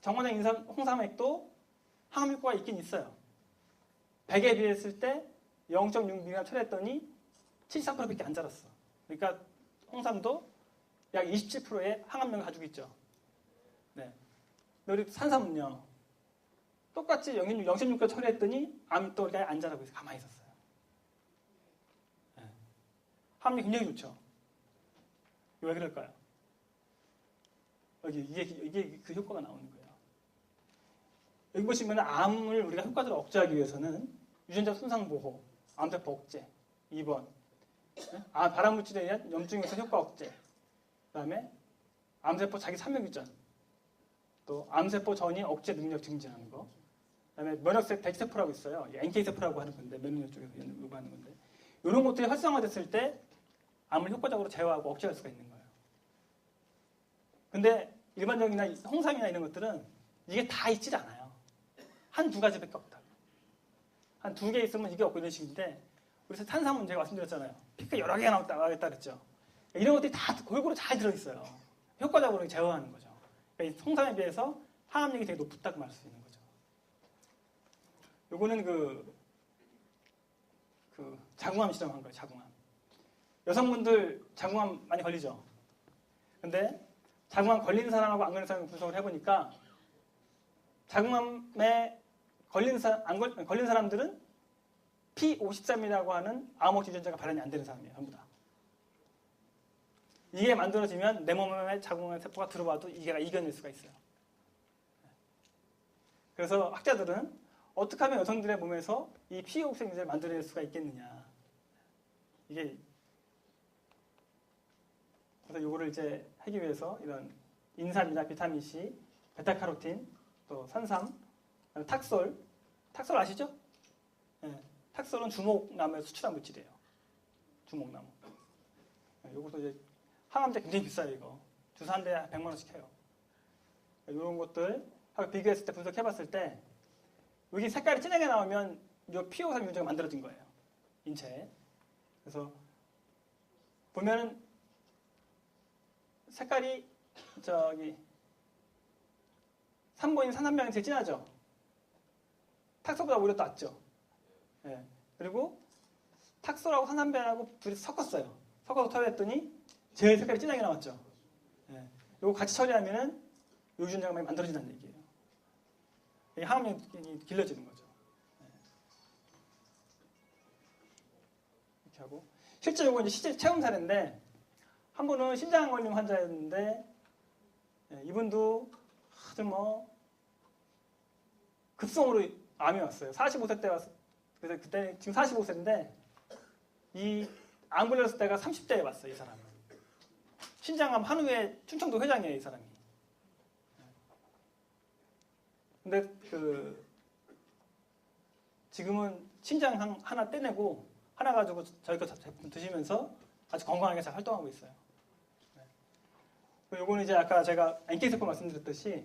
정관장 홍삼액도 항암 효과가 있긴 있어요. 100에 비했을 때 0.6mg 처리했더니 73%밖에 안 자랐어. 그러니까 홍삼도 약 27%의 항암력을 가지고 있죠. 네. 우리 산삼은요. 똑같이 0.6g 처리했더니 암이 또 안 자라고 있어요. 가만히 있었어요. 네. 항암력이 굉장히 좋죠. 왜 그럴까요? 이게 그 효과가 나오는 거예요. 여기 보시면 암을 우리가 효과적으로 억제하기 위해서는 유전자 손상 보호, 암세포 억제, 2번 발암물질에 의한 염증 유사 효과 억제, 그다음에 암세포 자기 삼명 유전, 또 암세포 전이 억제 능력 증진하는 거, 그다음에 면역세 대기세포라고 있어요. NK세포라고 하는 건데 면역 쪽에서 요구하는 건데 이런 것들이 활성화됐을 때 암을 효과적으로 제어하고 억제할 수가 있는 거예요. 근데 일반적이나 홍삼이나 이런 것들은 이게 다 있질 않아요. 한 두 가지밖에 없다. 한 두 개 있으면 이게 없고 이런 식인데 그래서 탄산은 제가 말씀드렸잖아요. 피크가 여러 개가 나오겠다 그랬죠. 이런 것들이 다 골고루 잘 들어있어요. 효과적으로 제어하는 거죠. 그러니까 이 홍삼에 비해서 항암력이 되게 높다고 말할 수 있는 거죠. 요거는 그 자궁암 실험한 거예요. 자궁암. 여성분들 자궁암 많이 걸리죠. 근데 자궁암 걸린 사람하고 안 걸린 사람 분석을 해보니까 자궁암에 걸린 사람들은 P53이라고 하는 암흑 유전자가 발현이 안 되는 사람이에요. 전부 다. 이게 만들어지면 내 몸에 자궁암 세포가 들어와도 이게 이겨낼 수가 있어요. 그래서 학자들은 어떻게 하면 여성들의 몸에서 이 P53 유전자를 만들어낼 수가 있겠느냐. 이게 그래서 이거를 이제 하기 위해서 이런 인삼이나 비타민 C, 베타카로틴, 또 산삼, 탁솔 아시죠? 네. 탁솔은 주목나무에서 수출한 물질이에요. 주목나무. 이것도 이제 항암제 굉장히 비싸요. 이거 주사 한 대에 100만 원씩 해요. 이런 것들 하고 비교했을 때 분석해봤을 때 여기 색깔이 진하게 나오면 이 P53 유전자가 만들어진 거예요. 인체에. 그래서 보면은 색깔이 저기 3번인 산삼병이 제일 진하죠. 탁솔보다 오히려 더 낫죠. 예. 그리고 탁솔하고 산삼병하고 둘이 섞었어요. 섞어서 처리했더니 제일 색깔이 진하게 나왔죠. 예. 이거 같이 처리하면은 요 유전자가 많이 만들어진다는 얘기예요. 이게 항암력이 길러지는 거죠. 예. 이렇게 하고 실제 이거 이제 실제 체험 사례인데 한 분은 심장 걸림 환자였는데 이분도 아주 급성으로 암이 왔어요. 45세 때 왔어요. 그래서 그때 지금 45세인데 이 암 걸렸을 때가 30대에 왔어요. 이 사람은. 신장암 한우회 충청도 회장이에요. 이 사람이. 근데 지금은 신장 하나 떼내고 하나 가지고 저희 거 제품 드시면서 아주 건강하게 잘 활동하고 있어요. 요거는 이제 아까 제가 NK세포 말씀드렸듯이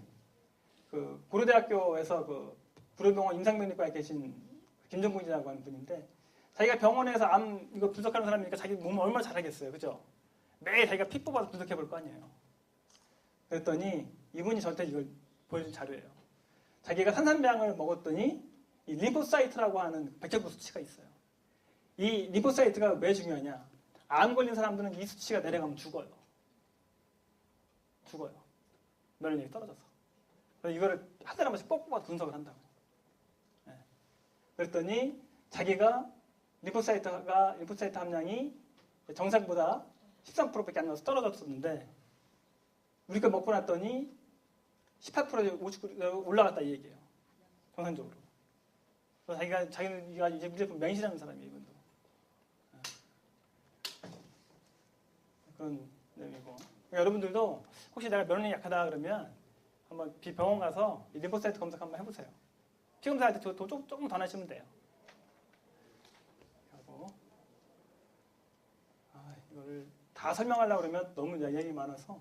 고려대학교에서 구로병원 임상병리과에 계신 김정국이라고 하는 분인데 자기가 병원에서 암 이거 분석하는 사람이니까 자기 몸을 얼마나 잘하겠어요. 그죠? 매일 자기가 피 뽑아서 분석해 볼 거 아니에요. 그랬더니 이분이 저한테 이걸 보여준 자료예요. 자기가 산삼병을 먹었더니 이 림포사이트라고 하는 백혈구 수치가 있어요. 이 림포사이트가 왜 중요하냐? 암 걸린 사람들은 이 수치가 내려가면 죽어요. 면역력이 떨어져서. 그래서 이거를 한 달에 한 번씩 뽑아서 분석을 한다고. 네. 그랬더니 자기가 림포사이트 함량이 정상보다 13%밖에 안 나와서 떨어졌었는데 우리가 먹고 났더니 18% 59% 올라갔다 이 얘기예요. 정상적으로. 그래서 자기가 이제 무조건 맹신하는 사람이에요. 이분도. 네. 그런 내용이고. 그러니까 여러분들도 혹시 내가 면역력이 약하다 그러면 한번 병원 가서 림포사이트 검사 한번 해보세요. 피 검사할 때 조금 더 하시면 돼요. 하고 이거를 다 설명하려고 그러면 너무 얘기 많아서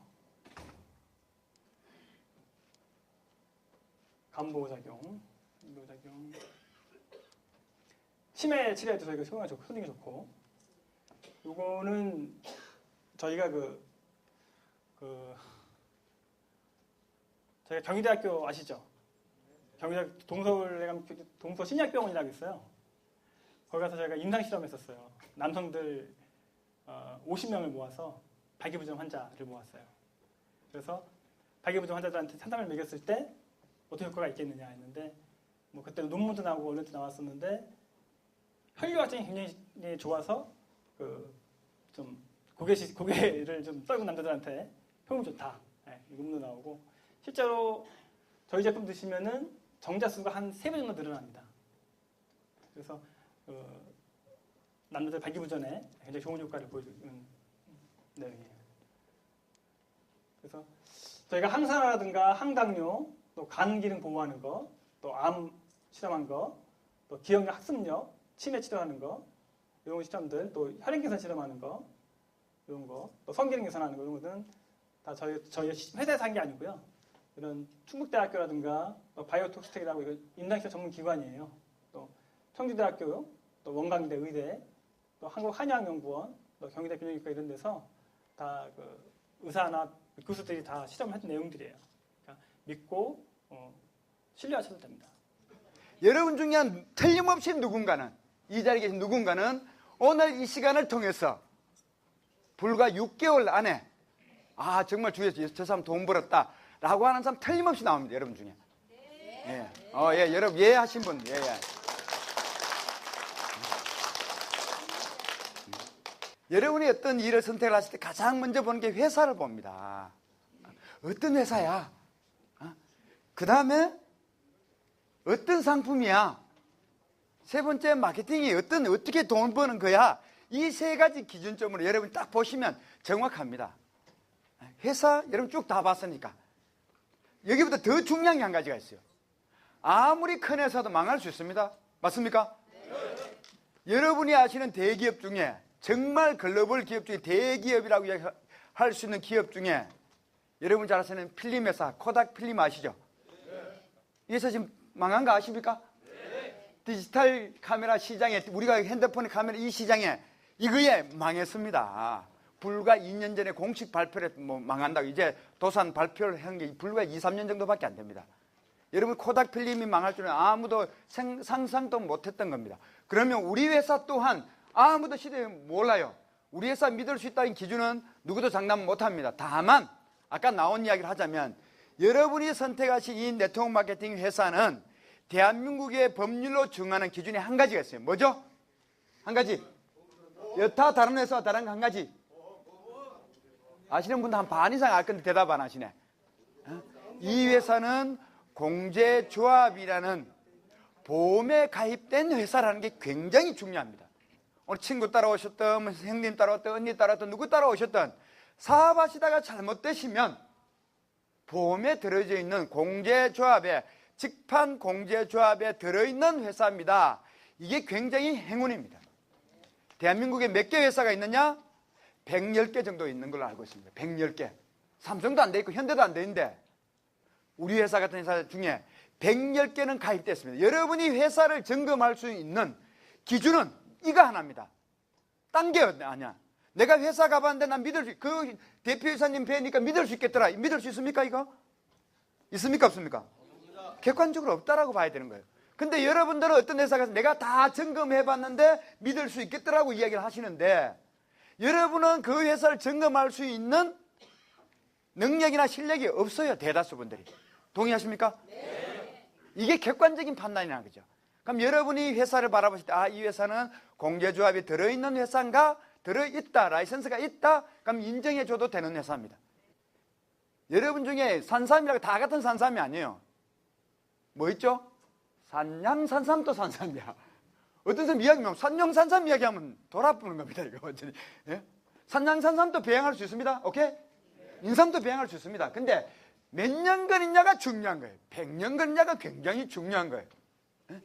감보작용, 치매 치료에도 저희가 효능이 좋고 요거는 저희가 저희가 경희대학교 아시죠? 경희대학교 동서 신약병원이라고 있어요. 거기 가서 저희가 임상 실험했었어요. 남성들 50명을 모아서 발기부전 환자를 모았어요. 그래서 발기부전 환자들한테 산담을 먹였을 때 어떤 효과가 있겠느냐 했는데 뭐 그때는 논문도 나오고 언론도 나왔었는데 혈류 활동이 굉장히 좋아서 좀 고개를 좀 썰은 남자들한테 효능 좋다. 네, 논문도 나오고 실제로 저희 제품 드시면은 정자수가 한 3배 정도 늘어납니다. 그래서 남자들 발기부전에 굉장히 좋은 효과를 보여주는 내용이에요. 그래서 저희가 항산화라든가 항당뇨, 또 간 기능 보호하는 거, 또 암 실험한 거, 또 기억력 학습력, 치매 치료하는 거, 이런 실험들, 또 혈행 개선 실험하는 거, 이런 거, 또 성기능 개선하는 거, 이런 것들은 다 저희 회사에서 한 게 아니고요. 이런 충북대학교라든가 바이오톡스텍이라고 임상시험 전문 기관이에요. 또 청주대학교, 또 원광대 의대, 또 한국한의학연구원, 또 경희대 비뇨기과 이런 데서 다 의사나 교수들이 다 실험한 내용들이에요. 그러니까 믿고 신뢰하셔도 됩니다. 여러분 중에 틀림없이 누군가는, 이 자리에 계신 누군가는 오늘 이 시간을 통해서 불과 6개월 안에 정말 주위에서 저 사람 돈 벌었다 라고 하는 사람 틀림없이 나옵니다. 여러분 중에. 예. 예, 여러분 예하신 분. 예. 여러분이 어떤 일을 선택을 하실 때 가장 먼저 보는 게 회사를 봅니다. 어떤 회사야? 그 다음에 어떤 상품이야? 세 번째 마케팅이 어떻게 돈 버는 거야? 이 세 가지 기준점으로 여러분 딱 보시면 정확합니다. 회사 여러분 쭉 다 봤으니까 여기보다 더 중요한 게 한 가지가 있어요. 아무리 큰 회사도 망할 수 있습니다. 맞습니까? 네. 여러분이 아시는 대기업 중에 정말 글로벌 기업 중에 대기업이라고 할 수 있는 기업 중에 여러분 잘 아시는 필름 회사 코닥 필름 아시죠? 네. 이 회사 지금 망한 거 아십니까? 네. 디지털 카메라 시장에 우리가 핸드폰 카메라 이 시장에 이거에 망했습니다. 불과 2년 전에 공식 발표를 망한다고 이제 도산 발표를 한 게 불과 2, 3년 정도밖에 안 됩니다. 여러분 코닥 필름이 망할 줄은 아무도 상상도 못했던 겁니다. 그러면 우리 회사 또한 아무도 시대에 몰라요. 우리 회사 믿을 수 있다는 기준은 누구도 장담 못합니다. 다만 아까 나온 이야기를 하자면 여러분이 선택하신 이 네트워크 마케팅 회사는 대한민국의 법률로 정하는 기준이 한 가지가 있어요. 뭐죠? 한 가지. 여타 다른 회사와 다른 한 가지. 아시는 분들 한 반 이상 알 건데 대답 안 하시네. 이 회사는 공제조합이라는 보험에 가입된 회사라는 게 굉장히 중요합니다. 오늘 친구 따라오셨던, 형님 따라왔던, 언니 따라왔던, 누구 따라오셨던 사업하시다가 잘못되시면 보험에 들어져 있는 공제조합에, 직판 공제조합에 들어있는 회사입니다. 이게 굉장히 행운입니다. 대한민국에 몇 개 회사가 있느냐? 110개 정도 있는 걸로 알고 있습니다. 110개. 삼성도 안 돼 있고 현대도 안 돼 있는데 우리 회사 같은 회사 중에 110개는 가입됐습니다. 여러분이 회사를 점검할 수 있는 기준은 이거 하나입니다. 딴 게 아니야. 내가 회사 가봤는데 난 그 대표이사님 뵈니까 믿을 수 있겠더라. 믿을 수 있습니까 이거? 있습니까 없습니까? 객관적으로 없다라고 봐야 되는 거예요. 근데 여러분들은 어떤 회사 가서 내가 다 점검해봤는데 믿을 수 있겠더라고 이야기를 하시는데 여러분은 그 회사를 점검할 수 있는 능력이나 실력이 없어요. 대다수 분들이. 동의하십니까? 네. 이게 객관적인 판단이라는 거죠. 그럼 여러분이 회사를 바라보실 때 이 회사는 공제조합이 들어있는 회사인가? 들어있다. 라이선스가 있다. 그럼 인정해줘도 되는 회사입니다. 여러분 중에 산삼이라고 다 같은 산삼이 아니에요. 뭐 있죠? 산양산삼도 산삼이야. 어떤 사람 이야기하면 산양산삼 이야기하면 돌아보는 겁니다. 이거 완전히. 예? 산양산삼도 배양할 수 있습니다. 오케이? 인삼도 배양할 수 있습니다. 근데 몇 년근 있냐가 중요한 거예요. 100년근 있냐가 굉장히 중요한 거예요. 예?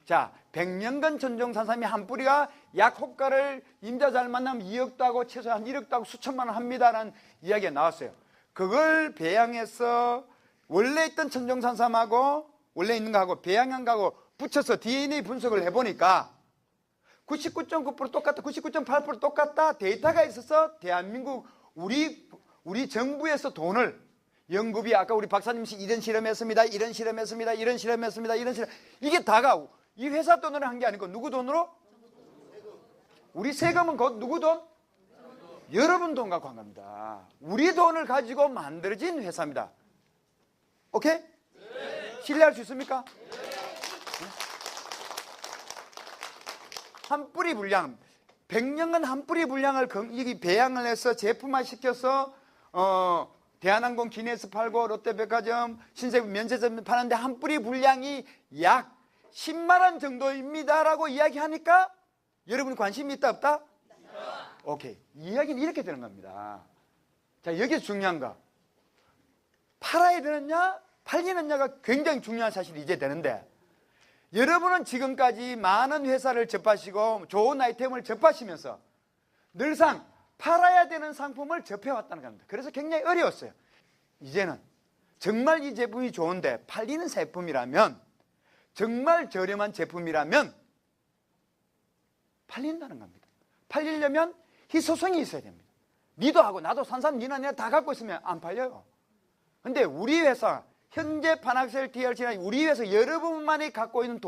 자, 100년근 전종산삼이 한 뿌리가 약 호가를 임자 잘 만나면 2억도 하고 최소한 1억도 하고 수천만 원 합니다라는 이야기가 나왔어요. 그걸 배양해서 원래 있던 천정산삼하고 원래 있는 거하고 배양한 거하고 붙여서 DNA 분석을 해보니까 99.9% 똑같다, 99.8% 똑같다 데이터가 있어서 대한민국 우리 정부에서 돈을 연구비 아까 우리 박사님이 이런 실험했습니다. 이런 실험했습니다. 이런 실험했습니다. 이런 실험. 이게 다가 이 회사 돈으로 한 게 아니고 누구 돈으로? 우리 세금은 곧 누구 돈? 여러분 돈 갖고 한 겁니다. 우리 돈을 가지고 만들어진 회사입니다. 오케이? 신뢰할 수 있습니까? 한 뿌리 분량, 100년간 한 뿌리 분량을 이 배양을 해서 제품화 시켜서 대한항공 기내에서 팔고 롯데백화점, 신세계 면세점 파는데 한 뿌리 분량이 약 10만 원 정도입니다라고 이야기하니까 여러분이 관심이 있다 없다? 오케이. 이야기는 이렇게 되는 겁니다. 자, 여기서 중요한 거. 팔아야 되느냐, 팔리느냐가 굉장히 중요한 사실이 이제 되는데, 여러분은 지금까지 많은 회사를 접하시고 좋은 아이템을 접하시면서 늘상 팔아야 되는 상품을 접해왔다는 겁니다. 그래서 굉장히 어려웠어요. 이제는 정말 이 제품이 좋은데 팔리는 제품이라면, 정말 저렴한 제품이라면 팔린다는 겁니다. 팔리려면 희소성이 있어야 됩니다. 니도 하고 나도 산삼 니나 내가 다 갖고 있으면 안 팔려요. 근데 우리 회사 현재 파낙셀 TLC는 우리 회사 여러분만이 갖고 있는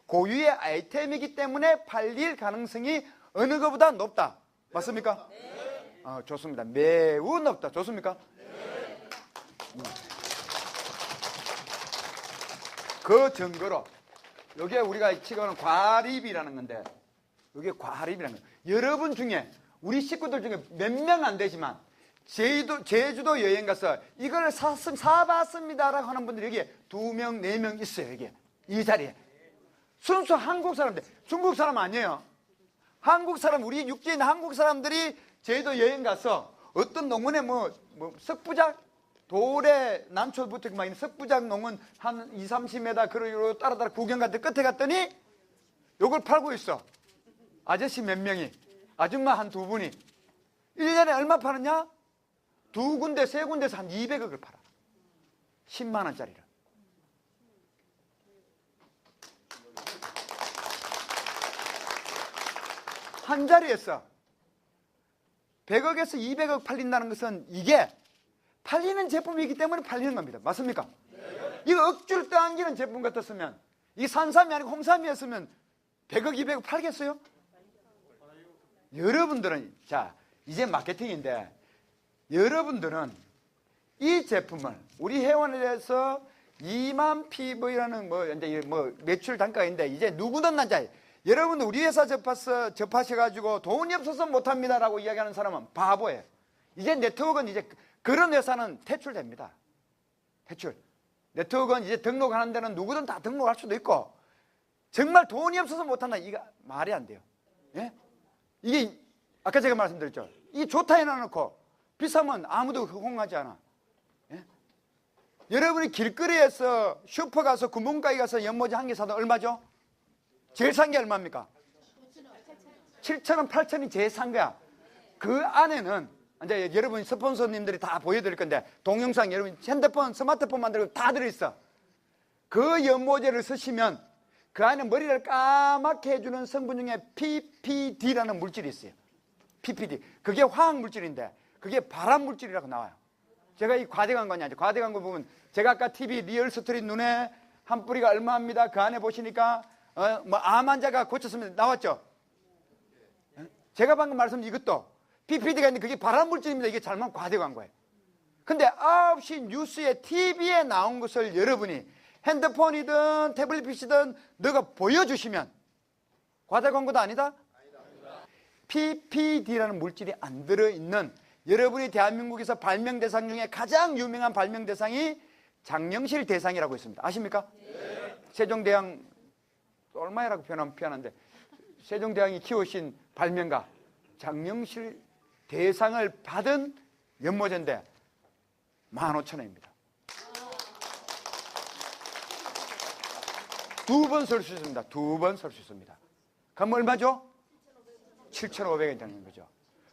고유의 아이템이기 때문에 팔릴 가능성이 어느 것보다 높다. 맞습니까? 네. 좋습니다. 매우 높다. 좋습니까? 네. 그 증거로 여기에 우리가 지금 과립이라는 건데, 이게 과립이라는 거예요. 여러분 중에 우리 식구들 중에 몇 명 안 되지만 제주도 여행 가서 이걸 사봤습니다라고 하는 분들이 여기에 2명, 4명 있어요. 여기에 이 자리에 순수 한국 사람들, 중국 사람 아니에요. 한국 사람, 우리 육지에 있는 한국 사람들이 제주도 여행 가서 어떤 농원에 뭐 석부작 돌에 난초부터 막 있는 석부작 농원 한 20, 30m 그러고 따라 구경 갔더니 끝에 갔더니 요걸 팔고 있어. 아저씨 몇 명이, 아줌마 한 2분이 1년에 얼마 파느냐? 2군데, 3군데서 한 200억을 팔아. 10만 원짜리를. 한 자리에서 100억에서 200억 팔린다는 것은 이게 팔리는 제품이기 때문에 팔리는 겁니다. 맞습니까? 네. 이거 억지로 떠안기는 제품 같았으면, 이게 산삼이 아니고 홍삼이었으면 100억, 200억 팔겠어요? 여러분들은, 자, 이제 마케팅인데, 여러분들은 이 제품을 우리 회원에서 2만 PV라는 이제 매출 단가가 있는데, 이제 누구든 남자예요. 여러분 우리 회사 접하셔가지고 돈이 없어서 못합니다라고 이야기하는 사람은 바보예요. 이제 네트워크는 이제 그런 회사는 퇴출됩니다. 퇴출. 네트워크는 이제 등록하는 데는 누구든 다 등록할 수도 있고, 정말 돈이 없어서 못한다, 이거 말이 안 돼요. 예? 이게 아까 제가 말씀드렸죠. 이 좋다 해놔놓고 비싸면 아무도 호응하지 않아. 예? 여러분이 길거리에서 슈퍼 가서 구멍가게 가서 연모지 한 개 사도 얼마죠? 제일 싼 게 얼마입니까? 7,000원, 8,000원이 제일 싼 거야. 그 안에는 이제 여러분 스폰서님들이 다 보여드릴 건데, 동영상 여러분 핸드폰, 스마트폰 만들고 다 들어있어. 그 연모제를 쓰시면 그 안에 머리를 까맣게 해주는 성분 중에 PPD라는 물질이 있어요. PPD. 그게 화학 물질인데 그게 발암 물질이라고 나와요. 제가 이 과대광고 아니죠. 과대광고 보면 제가 아까 TV 리얼스토리 눈에 한 뿌리가 얼마입니다. 그 안에 보시니까 암 환자가 고쳤으면 나왔죠. 제가 방금 말씀드린 이것도 PPD가 있는데 그게 발암 물질입니다. 이게 잘못 과대광고예요. 근데 9시 뉴스에 TV에 나온 것을 여러분이 핸드폰이든 태블릿 PC든 너가 보여주시면 과대광고도 아니다? PPD라는 물질이 안 들어있는, 여러분이 대한민국에서 발명 대상 중에 가장 유명한 발명 대상이 장영실 대상이라고 있습니다. 아십니까? 네. 세종대왕 얼마이라고 표현하는데, 세종대왕이 키우신 발명가 장영실 대상을 받은 연모제인데 15,000원입니다. 2번 쓸 수 있습니다. 2번 쓸 수 있습니다. 그럼 얼마죠? 7,500원 되는 거죠.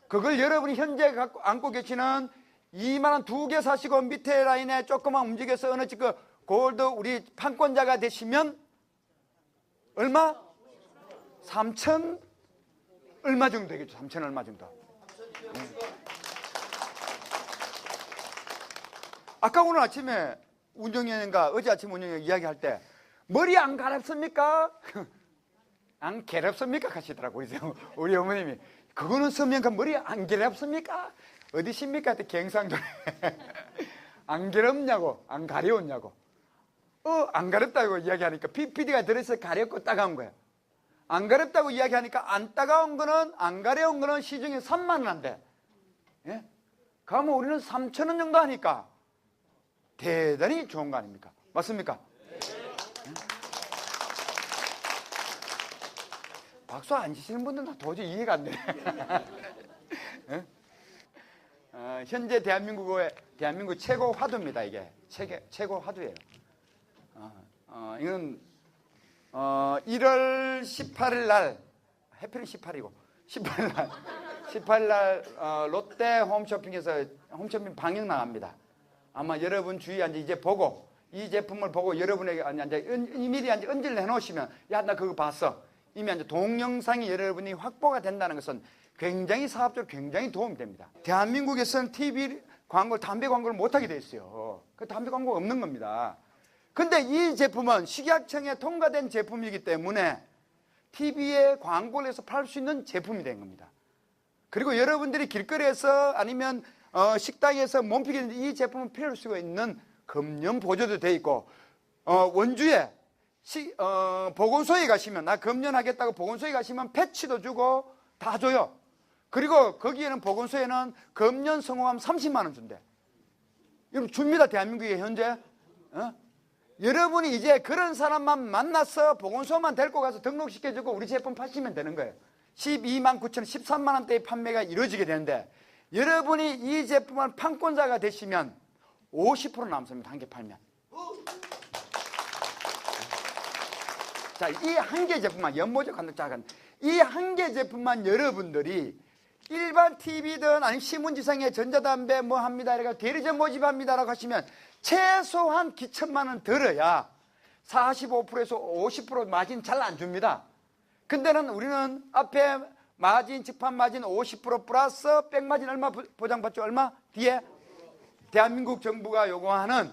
그걸 여러분이 현재 안고 계시는 2만 원 2개 사시고 밑에 라인에 조금만 움직여서 어느 집 골드 우리 판권자가 되시면 얼마? 3,000 얼마 정도 되겠죠. 3,000 얼마 정도. 아까 오늘 아침에 운영위원과 어제 아침 운영위원 이야기할 때 머리 안 가렵습니까? 안 괴롭습니까? 하시더라고 우리 어머님이. 그거는 서면가 머리 안 괴롭습니까? 어디십니까? 그때 경상도에 안 괴롭냐고, 안 가려웠냐고. 안 가렵다고 이야기하니까 PD가 들어서 가렵고 따가운 거야. 안 가렵다고 이야기하니까 안 따가운 거는, 안 가려운 거는 시중에 3만 원 한대. 예? 그러면 우리는 3,000원 정도 하니까 대단히 좋은 거 아닙니까? 맞습니까? 박수 안 치시는 분들은 도저히 이해가 안 되네. 현재 대한민국 최고 화두입니다. 이게 최고 화두예요. 이건 1월 18일 날, 해필은 18이고 18일 날 롯데 홈쇼핑에서 홈쇼핑 방영 나갑니다. 아마 여러분 주위에 이제 보고 이 제품을 보고 여러분에게 미리 언질을 해놓으시면 야 나 그거 봤어. 이미 이제 동영상이 여러분이 확보가 된다는 것은 굉장히 사업적으로 굉장히 도움이 됩니다. 대한민국에서는 TV 광고, 담배 광고를 못하게 돼 있어요. 그 담배 광고가 없는 겁니다. 근데 이 제품은 식약청에 통과된 제품이기 때문에 TV에 광고를 해서 팔 수 있는 제품이 된 겁니다. 그리고 여러분들이 길거리에서 아니면 식당에서 몸피게 이 제품을 필요할 수가 있는 금연 보조도 돼 있고 원주에 보건소에 가시면 나 금연하겠다고 보건소에 가시면 패치도 주고 다 줘요. 그리고 거기에는 보건소에는 금연 성공하면 30만 원 준대. 여러분 줍니다. 대한민국에 현재. 여러분이 이제 그런 사람만 만나서 보건소만 데리고 가서 등록시켜주고 우리 제품 파시면 되는 거예요. 12만 9천 13만 원대의 판매가 이루어지게 되는데 여러분이 이 제품을 판권자가 되시면 50% 남습니다. 한 개 팔면. 자, 이 한 개 제품만 연모적 한도 작은 이 한 개 제품만 여러분들이 일반 TV든 아니면 신문지상에 전자담배 뭐 합니다. 이래가 대리점 모집합니다라고 하시면 최소한 기천만 원 들어야 45%에서 50% 마진 잘 안 줍니다. 근데는 우리는 앞에 마진, 직판 마진 50% 플러스 백마진 얼마 보장받죠? 얼마? 뒤에 대한민국 정부가 요구하는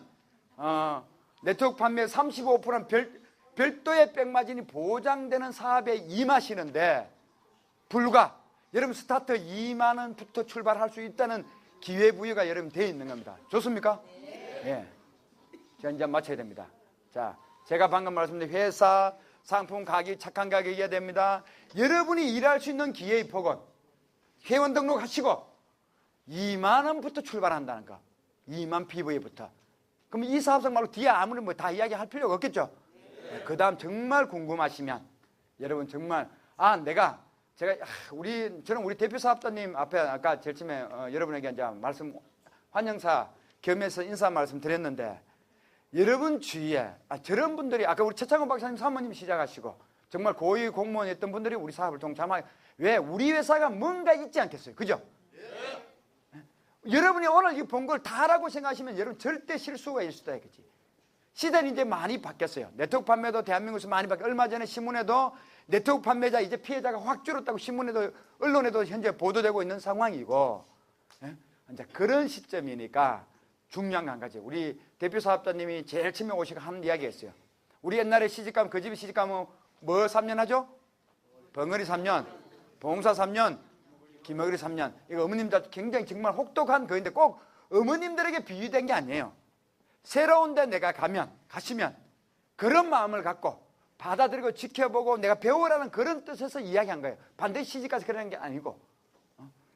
네트워크 판매 35%는 별도의 백마진이 보장되는 사업에 임하시는데 불과 여러분 스타트 2만 원부터 출발할 수 있다는 기회부여가 여러분 되어 있는 겁니다. 좋습니까? 네. 자, 이제 마쳐야 됩니다. 자, 제가 방금 말씀드린 회사, 상품 가격, 착한 가격이어야 됩니다. 여러분이 일할 수 있는 기회의 폭은 회원 등록하시고 2만 원부터 출발한다는 거. 2만 PV부터. 그럼 이 사업성 말고 뒤에 아무리 뭐 다 이야기할 필요가 없겠죠? 그 다음 정말 궁금하시면 여러분 정말 저는 우리 대표 사업자님 앞에 아까 제일 처음에 여러분에게 이제 말씀 환영사 겸해서 인사 말씀 드렸는데 여러분 주위에 저런 분들이 아까 우리 최창원 박사님 사모님 시작하시고 정말 고위 공무원이었던 분들이 우리 사업을 동참하게 왜 우리 회사가 뭔가 있지 않겠어요? 그죠? 여러분이 오늘 이 본 걸 다라고 생각하시면 여러분 절대 실수가 있을 수도 있겠지. 시대는 이제 많이 바뀌었어요. 네트워크 판매도 대한민국에서 많이 바뀌었어요. 얼마 전에 신문에도 네트워크 판매자 이제 피해자가 확 줄었다고 신문에도 언론에도 현재 보도되고 있는 상황이고 이제 그런 시점이니까 중요한 거 한 가지. 우리 대표 사업자님이 제일 처음에 오시고 한 이야기였어요. 우리 옛날에 시집가면 그 집에 시집가면 뭐 3년 하죠? 벙어리 3년, 봉사 3년, 기머거리 3년. 이거 어머님들 굉장히 정말 혹독한 거인데 꼭 어머님들에게 비유된 게 아니에요. 새로운 데 내가 가시면 그런 마음을 갖고 받아들이고 지켜보고 내가 배우라는 그런 뜻에서 이야기한 거예요. 반드시 시집가서 그러는 게 아니고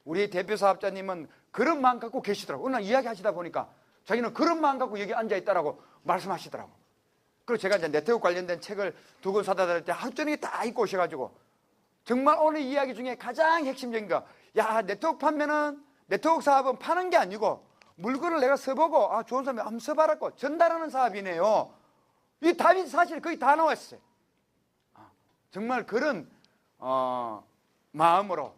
우리 대표 사업자님은 그런 마음 갖고 계시더라고요. 오늘 이야기하시다 보니까 자기는 그런 마음 갖고 여기 앉아있다라고 말씀하시더라고요. 그리고 제가 이제 네트워크 관련된 책을 2권 사다 드릴 때 하루 종일 다 읽고 오셔가지고 정말 오늘 이야기 중에 가장 핵심적인 거 네트워크 판매는 네트워크 사업은 파는 게 아니고 물건을 내가 써보고 좋은 사람이 한번 써봐라고 전달하는 사업이네요. 이 답이 사실 거의 다 나왔어요. 정말 그런 마음으로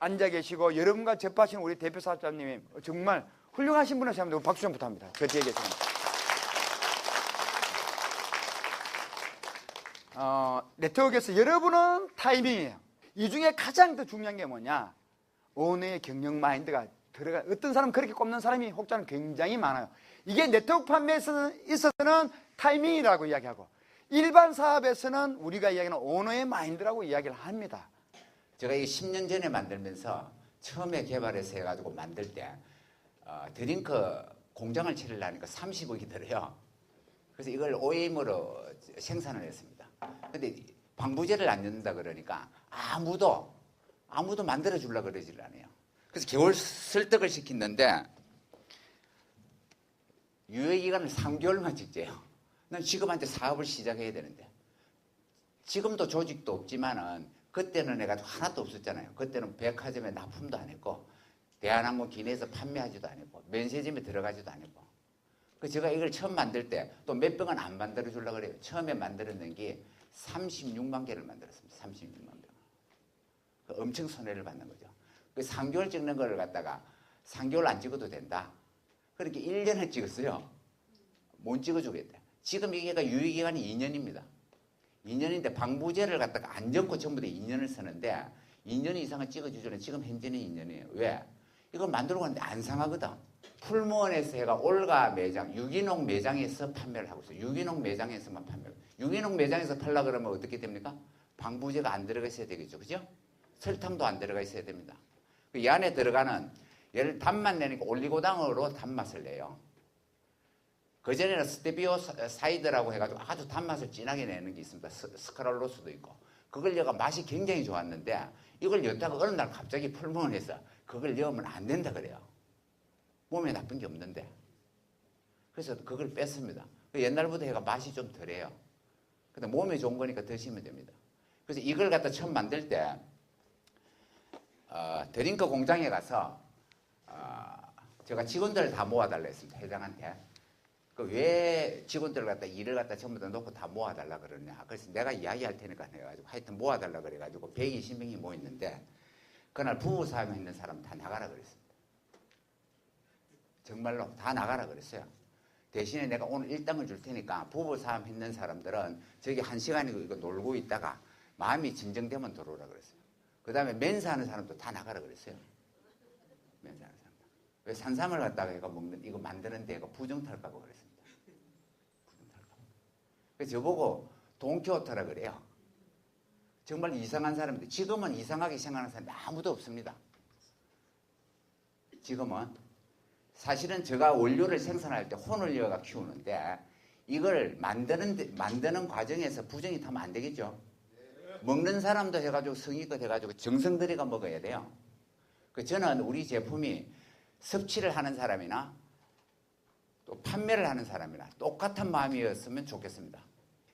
앉아 계시고 여러분과 접하신 우리 대표 사업자님이 정말 훌륭하신 분을 생각합니다. 박수 좀 부탁합니다. 저 뒤에 계십니다. 네트워크에서 여러분은 타이밍이에요. 이 중에 가장 더 중요한 게 뭐냐? 오늘의 경영 마인드가 더 들어가. 어떤 사람은 그렇게 꼽는 사람이 혹자는 굉장히 많아요. 이게 네트워크 판매에 있어서는 타이밍이라고 이야기하고, 일반 사업에서는 우리가 이야기하는 오너의 마인드라고 이야기를 합니다. 제가 이 10년 전에 만들면서 처음에 개발해서 해가지고 만들 때 드링크 공장을 차리려니까 30억이 들어요. 그래서 이걸 OEM으로 생산을 했습니다. 근데 방부제를 안 넣는다 그러니까 아무도 만들어 주려고 그러질 않아요. 그래서 겨울 설득을 시켰는데 유예기간을 3개월만 찍재요. 난 지금한테 사업을 시작해야 되는데, 지금도 조직도 없지만은 그때는 내가 하나도 없었잖아요. 그때는 백화점에 납품도 안 했고 대한항공 기내에서 판매하지도 안 했고 면세점에 들어가지도 안 했고. 그 제가 이걸 처음 만들 때 또 몇 병은 안 만들어 주려고 그래요. 처음에 만들었는 게 36만 개를 만들었습니다. 36만 병. 엄청 손해를 받는 거죠. 그 3개월 찍는 걸 갖다가 3개월 안 찍어도 된다. 그렇게 1년을 찍었어요. 못 찍어주겠다. 지금 이게 유효기간이 2년입니다. 2년인데 방부제를 갖다가 안 적고 전부 다 2년을 쓰는데 2년 이상을 찍어주지는 지금 현재는 2년이에요. 왜? 이거 만들고 갔는데 안 상하거든. 풀무원에서 해가 올가 매장, 유기농 매장에서 판매를 하고 있어요. 유기농 매장에서만 판매를. 유기농 매장에서 팔라 그러면 어떻게 됩니까? 방부제가 안 들어가 있어야 되겠죠. 그죠? 설탕도 안 들어가 있어야 됩니다. 이 안에 들어가는 얘를 단맛 내니까 올리고당으로 단맛을 내요. 그전에는 스테비오 사이드라고 해가지고 아주 단맛을 진하게 내는 게 있습니다. 스카랄로스도 있고. 그걸 여가 맛이 굉장히 좋았는데 이걸 였다가 어느 날 갑자기 풀무원해서 그걸 넣으면 안 된다 그래요. 몸에 나쁜 게 없는데. 그래서 그걸 뺐습니다. 옛날부터 해가 맛이 좀 덜해요. 근데 몸에 좋은 거니까 드시면 됩니다. 그래서 이걸 갖다 처음 만들 때 드링크 공장에 가서 제가 직원들을 다 모아달라 했습니다. 회장한테. 왜 직원들을 갖다 일을 갖다 전부 다 놓고 다 모아달라 그러냐. 그래서 내가 이야기할 테니까 해가지고 하여튼 모아달라 그래가지고 120명이 모였는데 그날 부부 사업에 있는 사람 다 나가라 그랬습니다. 정말로 다 나가라 그랬어요. 대신에 내가 오늘 일당을 줄 테니까 부부 사업 있는 사람들은 저기 1시간이고 이거 놀고 있다가 마음이 진정되면 들어오라 그랬어요. 그 다음에 멘사하는 사람도 다 나가라 그랬어요. 멘사하는 사람도. 왜 산삼을 갖다가 이거 먹는, 이거 만드는데 이거 부정 탈까봐 그랬습니다. 부정 탈까봐. 그래서 저보고 돈키호테라 그래요. 정말 이상한 사람인데 지금은 이상하게 생각하는 사람이 아무도 없습니다. 지금은 사실은 제가 원료를 생산할 때 혼을여가 키우는데 이걸 만드는 과정에서 부정이 타면 안 되겠죠. 먹는 사람도 해가지고 성의껏 해가지고 정성 들여가 먹어야 돼요. 저는 우리 제품이 섭취를 하는 사람이나 또 판매를 하는 사람이나 똑같은 마음이었으면 좋겠습니다.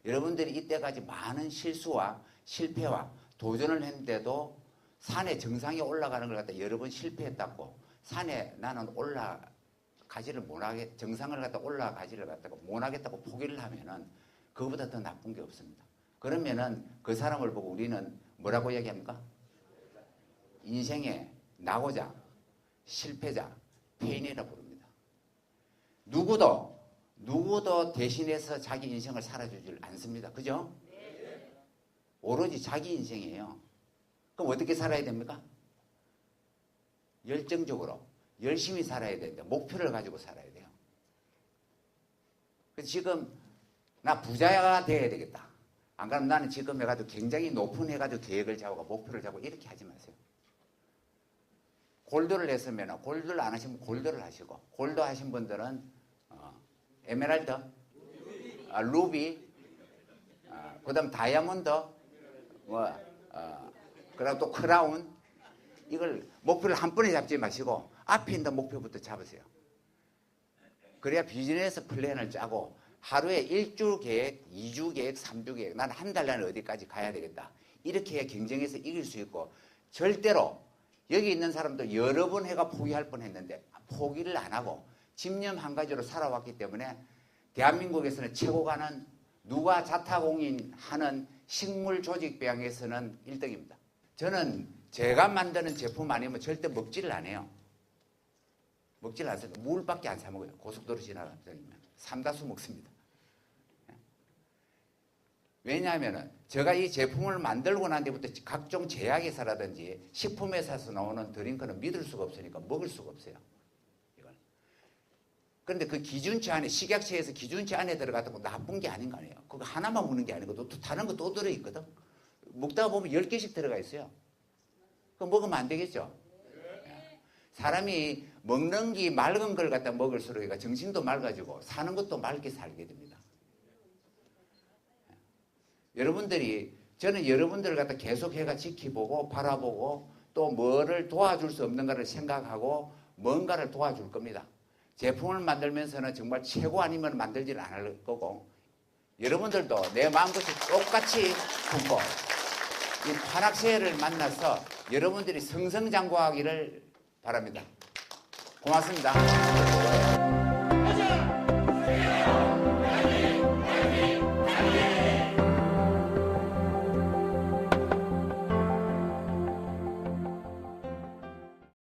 여러분들이 이때까지 많은 실수와 실패와 도전을 했는데도 산에 정상에 올라가는 걸 갖다 여러 번 실패했다고 산에 나는 올라가지를 못하게 정상을 갖다 올라가지를 갖다가 못하겠다고 포기를 하면은 그거보다 더 나쁜 게 없습니다. 그러면은 그 사람을 보고 우리는 뭐라고 얘기합니까? 인생의 낙오자, 실패자, 페인이라 부릅니다. 누구도 대신해서 자기 인생을 살아주질 않습니다. 그죠? 오로지 자기 인생이에요. 그럼 어떻게 살아야 됩니까? 열정적으로 열심히 살아야 되는데 목표를 가지고 살아야 돼요. 그래서 지금 나 부자가 돼야 되겠다. 안 그러면 나는 지금 해가지고 굉장히 높은 해가지고 계획을 잡고 목표를 잡고 이렇게 하지 마세요. 골드를 했으면 골드를 안 하시면 골드를 하시고 골드 하신 분들은 에메랄드, 루비, 그 다음 다이아몬드, 그다음 또 크라운, 이걸 목표를 한 번에 잡지 마시고 앞에 있는 목표부터 잡으세요. 그래야 비즈니스 플랜을 짜고 하루에 1주 계획, 2주 계획, 3주 계획, 난 한 달 안에 어디까지 가야 되겠다. 이렇게 해야 경쟁에서 이길 수 있고, 절대로 여기 있는 사람도 여러 번 해가 포기할 뻔했는데 포기를 안 하고 집념 한 가지로 살아왔기 때문에 대한민국에서는 최고가는 누가 자타공인하는 식물 조직 배양에서는 1등입니다. 저는 제가 만드는 제품 아니면 절대 먹지를 안 해요. 먹지를 않습니다. 물밖에 안 사 먹어요. 고속도로 지나가면 삼다수 먹습니다. 왜냐하면 제가 이 제품을 만들고 난 뒤부터 각종 제약회사라든지 식품회사에서 나오는 드링크는 믿을 수가 없으니까 먹을 수가 없어요. 이걸. 그런데 그 기준치 안에, 식약처에서 기준치 안에 들어갔던 거 나쁜 게 아닌 거 아니에요. 그거 하나만 먹는 게 아니고 또 다른 거 또 들어있거든. 먹다가 보면 10개씩 들어가 있어요. 그거 먹으면 안 되겠죠. 사람이 먹는 게 맑은 걸 갖다 먹을수록 정신도 맑아지고 사는 것도 맑게 살게 됩니다. 여러분들이, 저는 여러분들을 갖다 계속 해가 지켜보고 바라보고 또 뭐를 도와줄 수 없는가를 생각하고 뭔가를 도와줄 겁니다. 제품을 만들면서는 정말 최고 아니면 만들지는 않을 거고, 여러분들도 내 마음같이 똑같이 품고 이 판학세를 만나서 여러분들이 승승장구하기를 바랍니다. 고맙습니다.